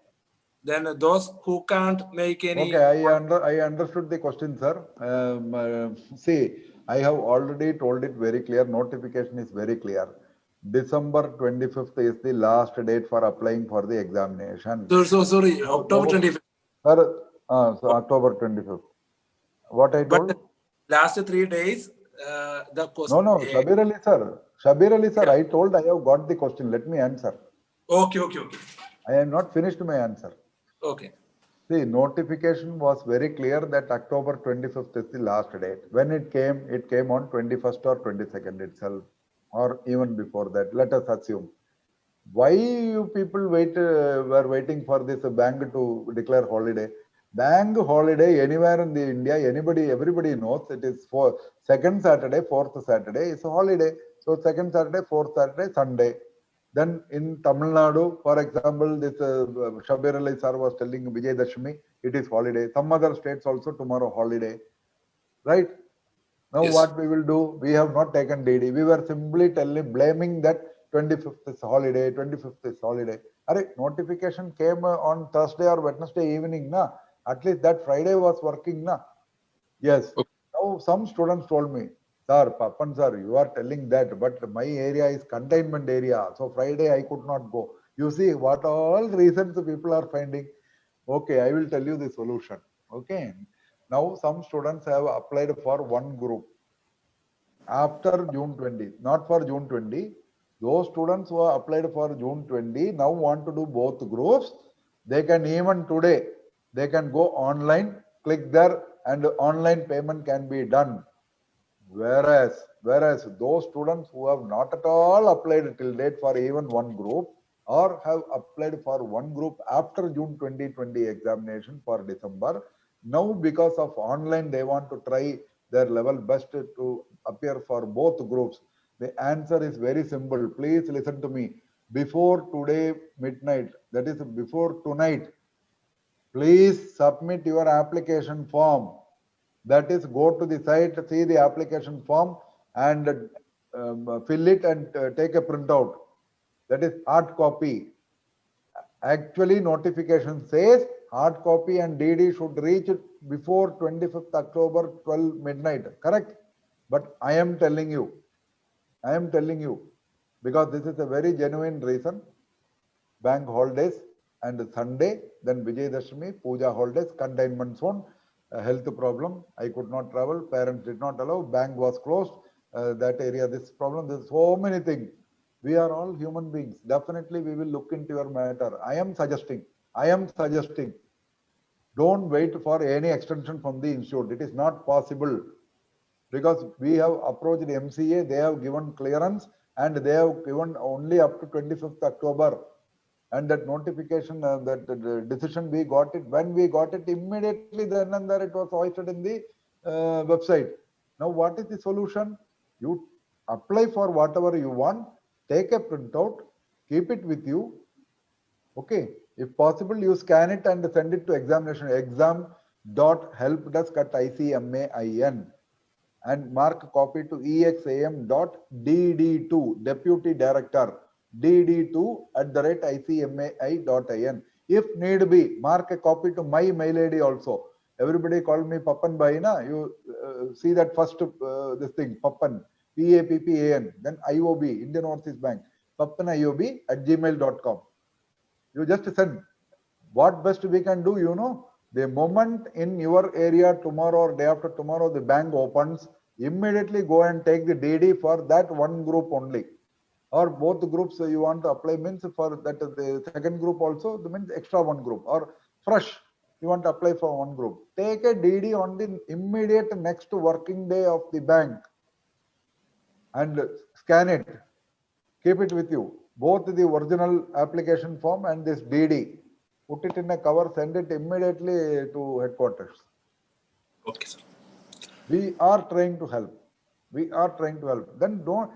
Then those who can't make any. Okay, I understood the question, sir. See, I have already told it very clear. Notification is very clear. December 25th is the last date for applying for the examination. So sorry, October 25th. Sir, so October 25th. What I told? But last 3 days, the question. No, Shabir Ali sir. Shabir Ali sir, I told I have got the question. Let me answer. Okay. I am not finished my answer. Okay. The notification was very clear that October 25th is the last date. When it came on 21st or 22nd itself, or even before that. Let us assume. Why you people were waiting for this bank to declare holiday? Bank holiday anywhere in the India, everybody knows it is for second Saturday, fourth Saturday is a holiday. So second Saturday, fourth Saturday, Sunday. Then in Tamil Nadu, for example, this Shabir Ali sir was telling Vijay Dashmi, it is holiday. Some other states also tomorrow holiday, right? Now what we will do? We have not taken DD. We were simply blaming that 25th is holiday, 25th is holiday. Notification came on Thursday or Wednesday evening, na? At least that Friday was working, na? Yes. Okay. Now some students told me, sir, Papan sir, you are telling that, but my area is containment area. So Friday I could not go. You see what all reasons people are finding. Okay, I will tell you the solution. Okay. Now some students have applied for one group after June 20, not for June 20. Those students who have applied for June 20 now want to do both groups. They can even today, they can go online, click there and online payment can be done. Whereas those students who have not at all applied till date for even one group or have applied for one group after June 2020 examination for December, now because of online they want to try their level best to appear for both groups. The answer is very simple. Please listen to me. Before today midnight, that is before tonight, please submit your application form. That is, go to the site, see the application form and fill it and take a printout. That is hard copy. Actually, notification says hard copy and DD should reach before 25th October 12 midnight. Correct? But I am telling you, because this is a very genuine reason, bank holidays, and Sunday, then Vijay Dashami, Puja holidays, containment zone, health problem. I could not travel. Parents did not allow. Bank was closed. That area, this problem. There's so many things. We are all human beings. Definitely, we will look into your matter. I am suggesting. Don't wait for any extension from the institute. It is not possible because we have approached the MCA. They have given clearance and they have given only up to 25th October. And that notification, that decision, we got it. When we got it, immediately then and there it was hoisted in the website. Now, what is the solution? You apply for whatever you want, take a printout, keep it with you. Okay, if possible, you scan it and send it to examination exam.helpdesk@icmain and mark copy to exam.dd2 deputy director dd2@icmai.in. If need be, mark a copy to my mail ID also. Everybody call me Pappan Bhai, na? You see that first this thing, Pappan, Pappan, then IOB, Indian Overseas Bank, pappaniob@gmail.com. You just send. What best we can do, the moment in your area tomorrow or day after tomorrow the bank opens, immediately go and take the DD for that one group only, or both groups you want to apply, means for that the second group also, the means extra one group, or fresh you want to apply for one group. Take a DD on the immediate next working day of the bank and scan it, keep it with you, both the original application form and this DD. Put it in a cover, send it immediately to headquarters. Okay, sir. We are trying to help. Then don't,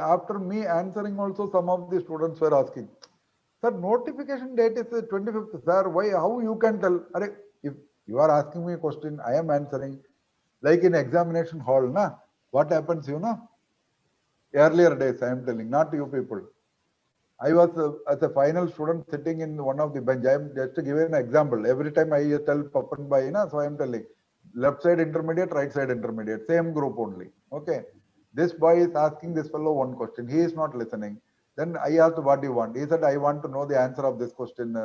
after me answering also, some of the students were asking, sir, notification date is the 25th, sir, why, how you can tell? If you are asking me a question, I am answering. Like in examination hall, na, what happens, earlier days, I am telling, not you people. I was as a final student sitting in one of the bench. I am just to give an example. Every time I tell Papan Bhai, so I am telling left side intermediate, right side intermediate, same group only. Okay. This boy is asking this fellow one question. He is not listening. Then I asked, what do you want? He said, I want to know the answer of this question,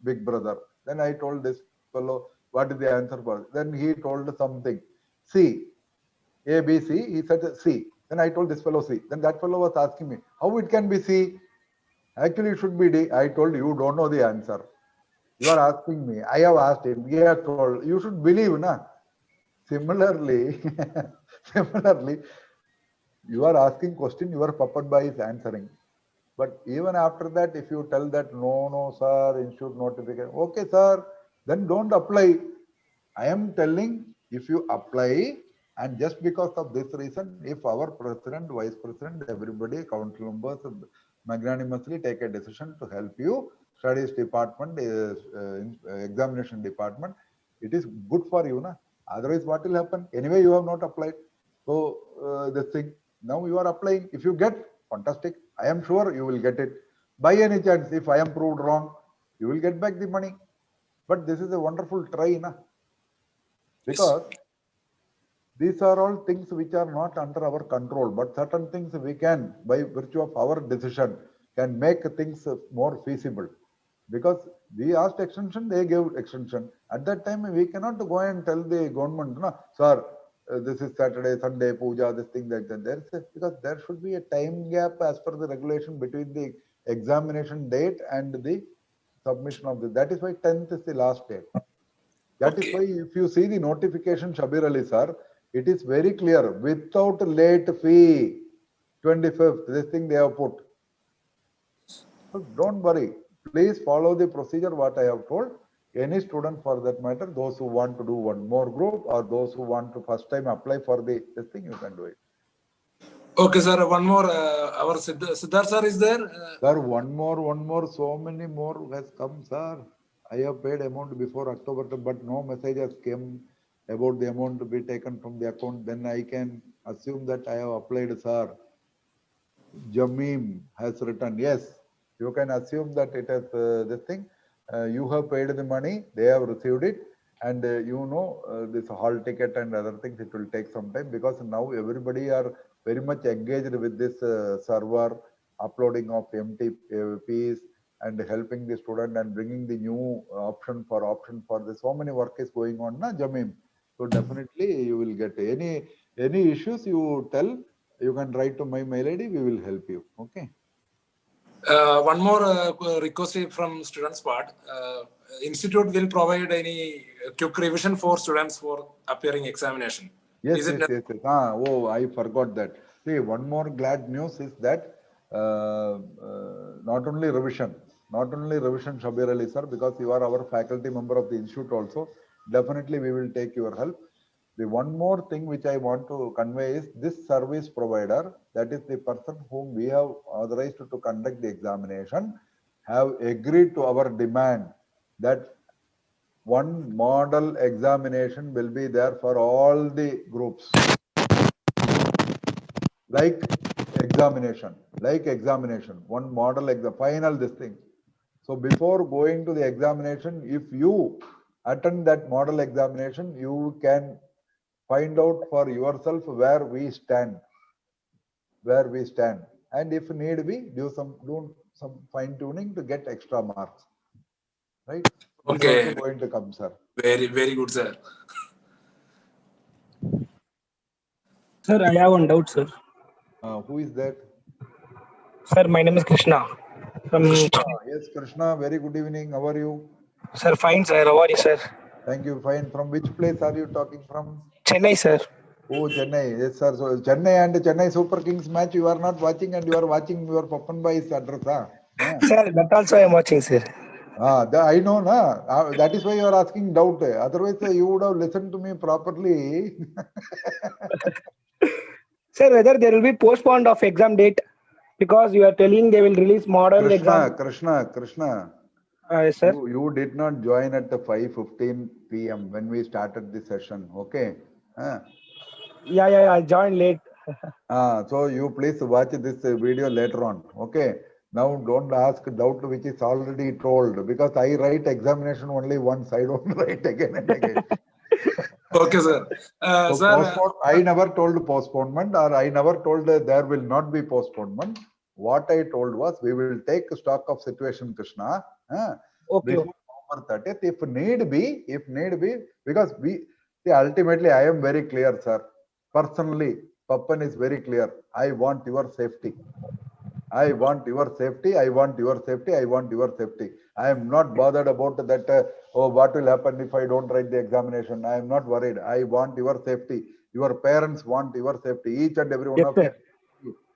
big brother. Then I told this fellow, what is the answer for? Then he told something. C. A, B, C. He said C. Then I told this fellow C. Then that fellow was asking me, how it can be C? Actually, it should be D. I told you don't know the answer. You are asking me. I have asked him. He has told. You should believe, na? Similarly, you are asking question, your Papan Bhai is answering. But even after that, if you tell that, no, sir, institute notification, okay, sir, then don't apply. I am telling, if you apply, and just because of this reason, if our president, vice president, everybody, council members magnanimously take a decision to help you, studies department, examination department, it is good for you, na? Otherwise, what will happen? Anyway, you have not applied. So this thing, now you are applying. If you get, fantastic. I am sure you will get it. By any chance, if I am proved wrong, you will get back the money. But this is a wonderful try, na? Because these are all things which are not under our control, but certain things we can, by virtue of our decision, can make things more feasible. Because we asked extension, they gave extension. At that time, we cannot go and tell the government, no, sir, this is Saturday, Sunday, puja, this thing, that. Because there should be a time gap as per the regulation between the examination date and the submission of the. That is why 10th is the last date. That is why if you see the notification, Shabir Ali sir, it is very clear, without late fee, 25th, this thing they have put. So don't worry, please follow the procedure what I have told. Any student for that matter, those who want to do one more group or those who want to first time apply for this thing, you can do it. Okay, sir, one more, our Siddharth sir is there? Sir, one more, so many more has come, sir. I have paid amount before October, but no message has came about the amount to be taken from the account. Then I can assume that I have applied, sir. Jamim has written, yes, you can assume that it has this thing. You have paid the money, they have received it, and this hall ticket and other things, it will take some time because now everybody are very much engaged with this server, uploading of MTPs, and helping the student and bringing the new option for this. So many work is going on, na Jamim. So definitely you will get any issues you tell, you can write to my mail ID, we will help you. Okay. One more request from students' part. Institute will provide any quick revision for students for appearing examination. Yes, Is it yes, yes, yes. Ah, oh, I forgot that. See, one more glad news is that not only revision, Shabir Ali sir, because you are our faculty member of the institute also. Definitely, we will take your help. The one more thing which I want to convey is this service provider, that is the person whom we have authorized to conduct the examination, have agreed to our demand that one model examination will be there for all the groups. Like examination, one model exam, final this thing. So before going to the examination, if you attend that model examination, you can find out for yourself where we stand, and if need be, do some fine tuning to get extra marks, right? This is okay? also going to come, sir. Very good, sir. Sir, I have one doubt, sir. Who is that? Sir, my name is Krishna. Yes, Krishna, very good evening. How are you? Sir, fine, sir. How are you, sir? Thank you, fine. From which place are you talking from? Chennai, sir. Oh, Chennai. Yes, sir. So Chennai and Chennai Super Kings match you are not watching, and you are watching your Pappan Bhai's address. Huh? Sir, that also I am watching, sir. I know, na. That is why you are asking doubt. Otherwise, you would have listened to me properly. Sir, whether there will be postponed of exam date, because you are telling they will release model exam. Krishna. Sir. You did not join at the 5:15 p.m. when we started the session. Okay. Yeah. I joined late. So you please watch this video later on. Okay. Now don't ask doubt which is already told, because I write examination only once. I don't write again and again. Okay, sir. So Sir, I never told postponement, or I never told there will not be postponement. What I told was we will take stock of situation, Krishna. Okay. Before November 30th, if need be, because ultimately I am very clear, sir. Personally, Pappan is very clear. I want your safety. I want your safety. I am not bothered about that. What will happen if I don't write the examination? I am not worried. I want your safety. Your parents want your safety. Each and every one of you.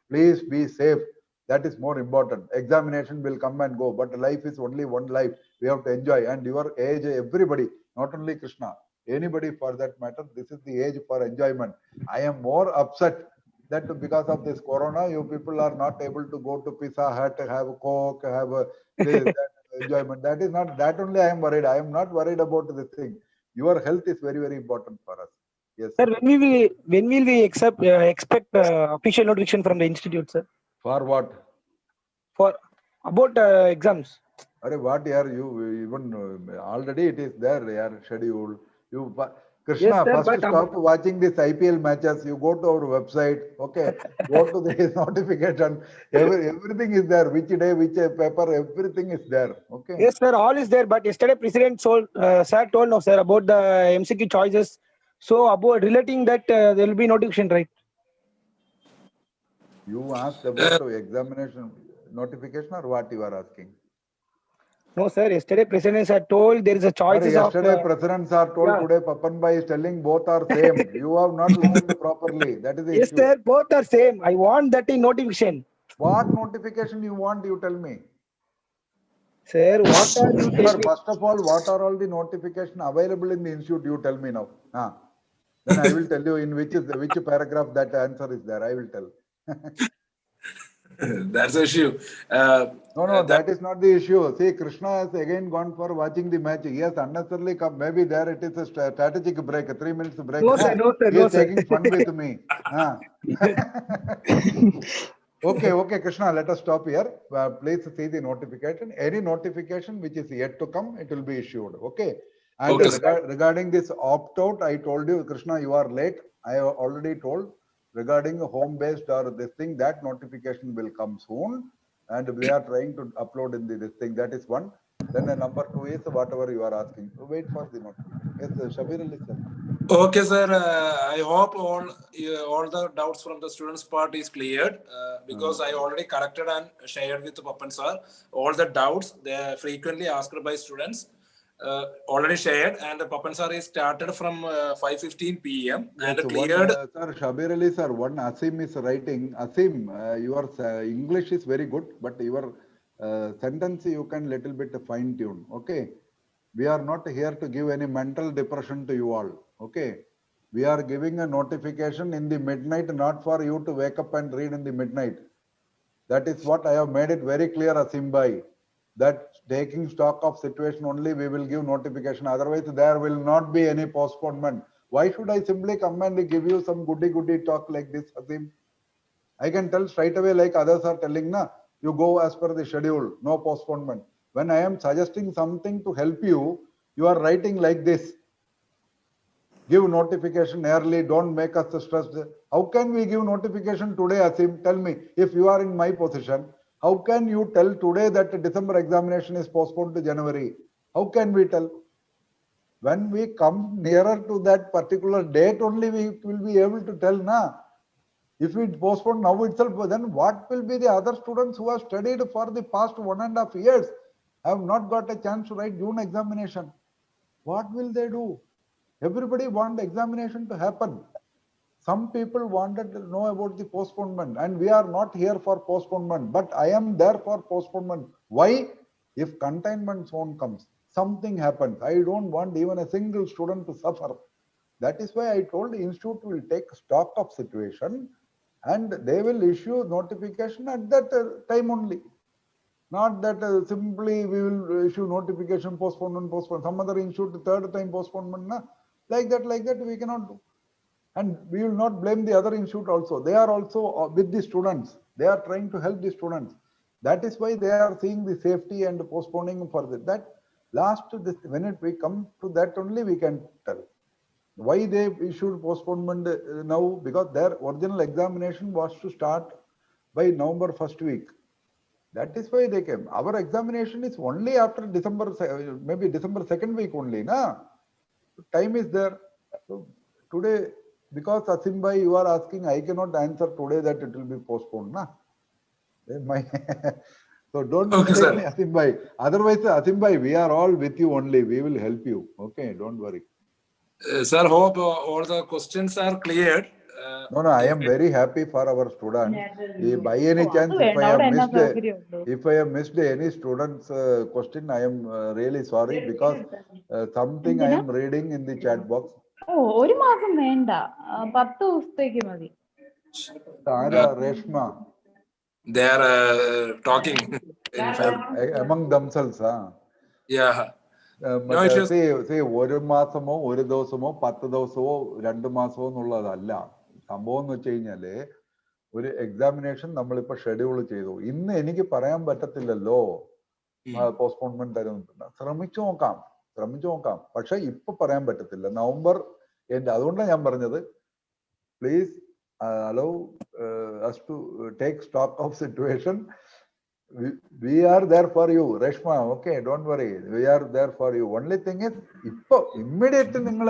Please be safe. That is more important. Examination will come and go, but life is only one life. We have to enjoy. And your age, everybody, not only Krishna, anybody for that matter, this is the age for enjoyment. I am more upset that because of this corona, you people are not able to go to Pizza Hut, have Coke, have that enjoyment. That is not, that only I am worried. I am not worried about this thing. Your health is very, very important for us. Yes. Sir, when will we expect official notification from the institute, sir? For what? For about exams. What you even already it is there, scheduled. Krishna, Yes, sir, first stop watching this IPL matches. You go to our website, okay? Go to the notification. Everything is there. Which day, which paper, everything is there. Okay. Yes, sir. All is there. But yesterday, President sir told no, sir, about the MCQ choices. So about relating that, there will be notification, right? You asked about examination notification, or what you are asking? No, sir. Yesterday, President sir told there is a choices yesterday, presidents are told. Today, Pappan Bhai is telling both are same. You have not listened properly. That is the yes, issue. sir. Both are same. I want that in notification. What notification you want? You tell me. Sir, what are you telling? First of all, what are all the notifications available in the institute? You tell me now. Then I will tell you in which paragraph that answer is there. I will tell. That's the issue. No, that is not the issue. See, Krishna has again gone for watching the match. He has unnecessarily come. Maybe there it is a strategic break, a 3 minutes break. No, sir. No, sir. He is taking fun with me. Okay, Krishna, let us stop here. Please see the notification. Any notification which is yet to come, it will be issued. Okay. And regarding this opt-out, I told you, Krishna, you are late. I have already told regarding home-based or this thing, that notification will come soon. and we are trying to upload in this thing. That is one. Then number two is whatever you are asking. So wait for the notification. Yes, Shabir Ali sir. Okay, sir. I hope all the doubts from the students' part is cleared because I already corrected and shared with Papan sir all the doubts they are frequently asked by students. Already shared, and Papan sir is started from 5:15 p.m. and Yes, cleared. one, sir, Shabir Ali sir, one Asim is writing. Asim, your English is very good, but your sentence you can little bit fine tune. Okay, we are not here to give any mental depression to you all. Okay, we are giving a notification in the midnight, not for you to wake up and read in the midnight. That is what I have made it very clear, Asim bhai, that taking stock of situation only we will give notification. Otherwise, there will not be any postponement. Why should I simply come and give you some goody talk like this, Asim? I can tell straight away like others are telling, na, you go as per the schedule, no postponement. When I am suggesting something to help you, you are writing like this. Give notification early, don't make us stressed. How can we give notification today, Asim? Tell me, if you are in my position, how can you tell today that the December examination is postponed to January? How can we tell? When we come nearer to that particular date only, we will be able to tell, na. If we postpone now itself, then what will be the other students who have studied for the past 1.5 years, have not got a chance to write June examination? What will they do? Everybody wants examination to happen. Some people wanted to know about the postponement, and we are not here for postponement, but I am there for postponement. Why? If containment zone comes, something happens. I don't want even a single student to suffer. That is why I told the institute will take stock of situation and they will issue notification at that time only. Not that simply we will issue notification, postponement, some other institute, third time postponement, na? Like that we cannot do. And we will not blame the other institute also. They are also with the students. They are trying to help the students. That is why they are seeing the safety and postponing for that. Last when we come to that only we can tell. Why they issued postponement now? Because their original examination was to start by November 1st week. That is why they came. Our examination is only after December, maybe December 2nd week only. Na? Time is there. So today, because Asim bhai, you are asking, I cannot answer today that it will be postponed. Na? So don't mistake me, Asim bhai. Otherwise, Asim bhai, we are all with you only. We will help you. Okay, don't worry. Sir, hope all the questions are cleared. No, I am very happy for our students. By any chance, if I have missed any student's question, I am really sorry because something I am reading in the chat box. ഒരു മാസം വേണ്ട 10 ദിവസത്തേക്ക് മതി. Reshma. They are talking among themselves. Yeah. But say ഒരു മാസമോ ഒരു ദിവസമോ 10 ദിവസമോ 2 മാസമോ എന്നുള്ളതല്ല സംഭവം എന്ന് വെച്ച് കഴിഞ്ഞാല് ഒരു എക്സാമിനേഷൻ നമ്മളിപ്പോ ഷെഡ്യൂൾ ചെയ്തു. ഇന്ന് എനിക്ക് പറയാൻ പറ്റത്തില്ലല്ലോ പോസ്റ്റ്പോൺമെന്റ് തരുന്നുണ്ട്. ശ്രമിച്ചു നോക്കാം. പക്ഷെ ഇപ്പൊ പറയാൻ പറ്റത്തില്ല. നവംബർ അതുകൊണ്ടാണ് ഞാൻ പറഞ്ഞത് please allow us to take stock of situation. We are there for you, Reshma. Okay, don't worry. We are there for you. Only thing is, immediate ningal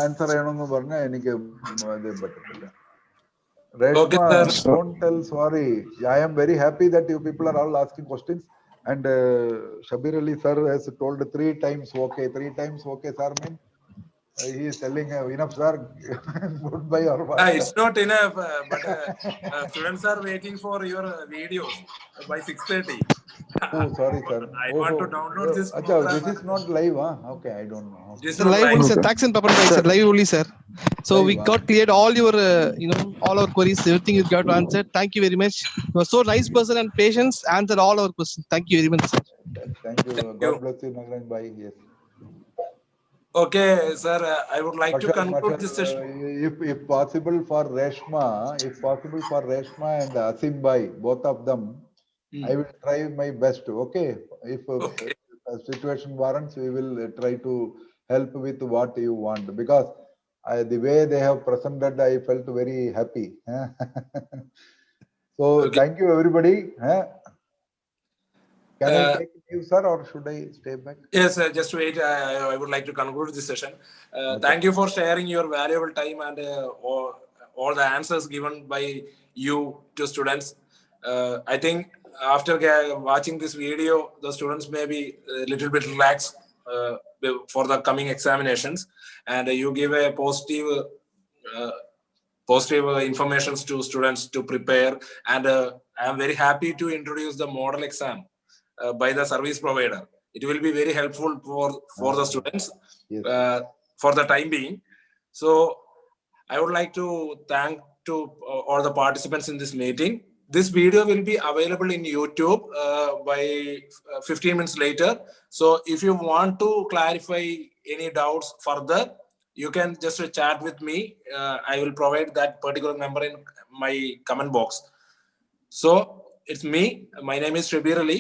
answer cheyanonu parna enike adu pattilla. Reshma, don't tell sorry. I am very happy that you people are all asking questions. And Shabir Ali sir has told 3 times okay. 3 times okay, sir means he is telling enough, sir. Goodbye or what? It's not enough, but students are waiting for your videos by 6:30. Oh, sorry, sir. I want to download this Achha, program. this is not live, huh? Okay, I don't know. This is Sir, live only, sir. Thanks and Papan bhai, sir. Live only, sir. So Live, we got cleared all your, all our queries. Everything you got to answer. Thank you very much. You are so nice person and patience. Answer all our questions. Thank you very much, sir. Thank you. God bless you, Nagaran bhai. Yes. Okay, sir. I would like to conclude this session. If possible for Reshma, and Asim bhai, both of them, I will try my best. Okay. If situation warrants, we will try to help with what you want, because the way they have presented, I felt very happy. So Okay. thank you, everybody. Can I Uh, take leave, sir, or should I stay back? Yes, just wait. I would like to conclude this session. Okay. Thank you for sharing your valuable time and all the answers given by you to students. I think after watching this video, the students may be a little bit relaxed for the coming examinations, and you give a positive informations to students to prepare. And I am very happy to introduce the model exam by the service provider. It will be very helpful for the students Yes. for the time being. So I would like to thank to all the participants in this meeting. This video will be available in YouTube by 15 minutes later. So if you want to clarify any doubts further, you can just chat with me. I will provide that particular number in my comment box. So it's me. My name is Shabir Ali,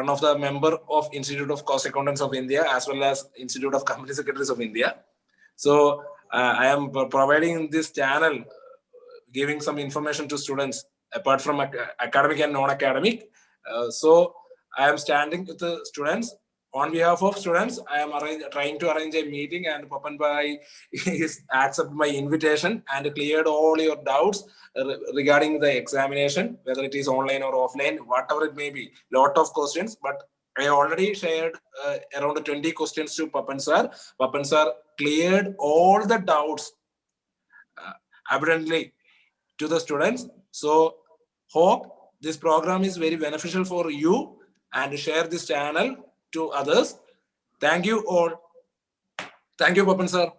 one of the member of Institute of Cost Accountants of India, as well as Institute of Company Secretaries of India. So I am providing this channel, giving some information to students apart from academic and non-academic. So I am standing with the students. On behalf of students, I am trying to arrange a meeting, and Papan Bhai is accepted my invitation and cleared all your doubts regarding the examination, whether it is online or offline, whatever it may be. Lot of questions, but I already shared around 20 questions to Papan sir. Papan sir cleared all the doubts abundantly to the students. So hope this program is very beneficial for you, and share this channel to others. Thank you all. Thank you, Papan sir.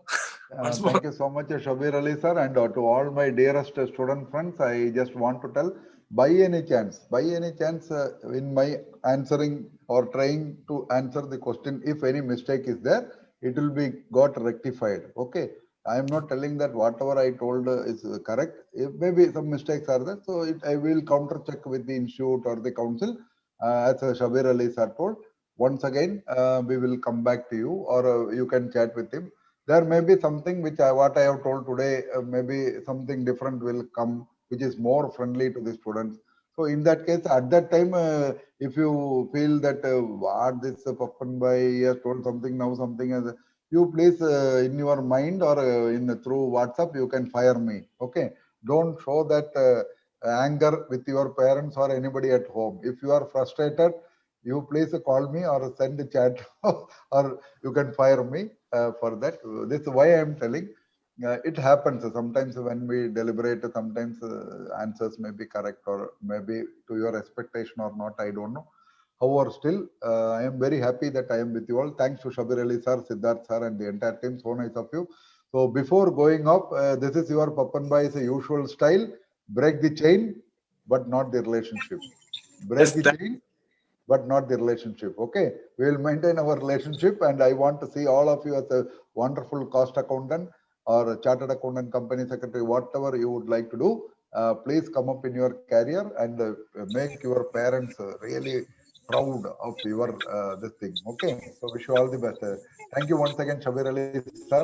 Once more. Thank you so much, Shabir Ali sir, and to all my dearest student friends, I just want to tell, by any chance, in my answering or trying to answer the question, if any mistake is there, it will be got rectified. Okay. I am not telling that whatever I told is correct. If maybe some mistakes are there, so I will counter check with the institute or the council, as Shabir Ali sir told. Once again, we will come back to you, or you can chat with him. There may be something which what I have told today, maybe something different will come, which is more friendly to the students. So in that case, at that time, if you feel that what this Papan Bhai has told something, now something as you please in your mind or through WhatsApp, you can fire me. Okay. Don't show that anger with your parents or anybody at home. If you are frustrated, you please call me or send a chat or you can fire me for that. This is why I am telling. It happens sometimes when we deliberate, sometimes answers may be correct or maybe to your expectation or not, I don't know. However, still, I am very happy that I am with you all. Thanks to Shabir Ali sir, Siddharth sir, and the entire team. So nice of you. So before going up, this is your Papan Bhai's usual style. Break the chain, but not the relationship. Break the chain, but not the relationship. Okay, we will maintain our relationship, and I want to see all of you as a wonderful cost accountant or a chartered accountant, company secretary, whatever you would like to do. Please come up in your career and make your parents really proud of your this thing. Okay, so wish you all the best. Thank you once again, Shabir Ali sir.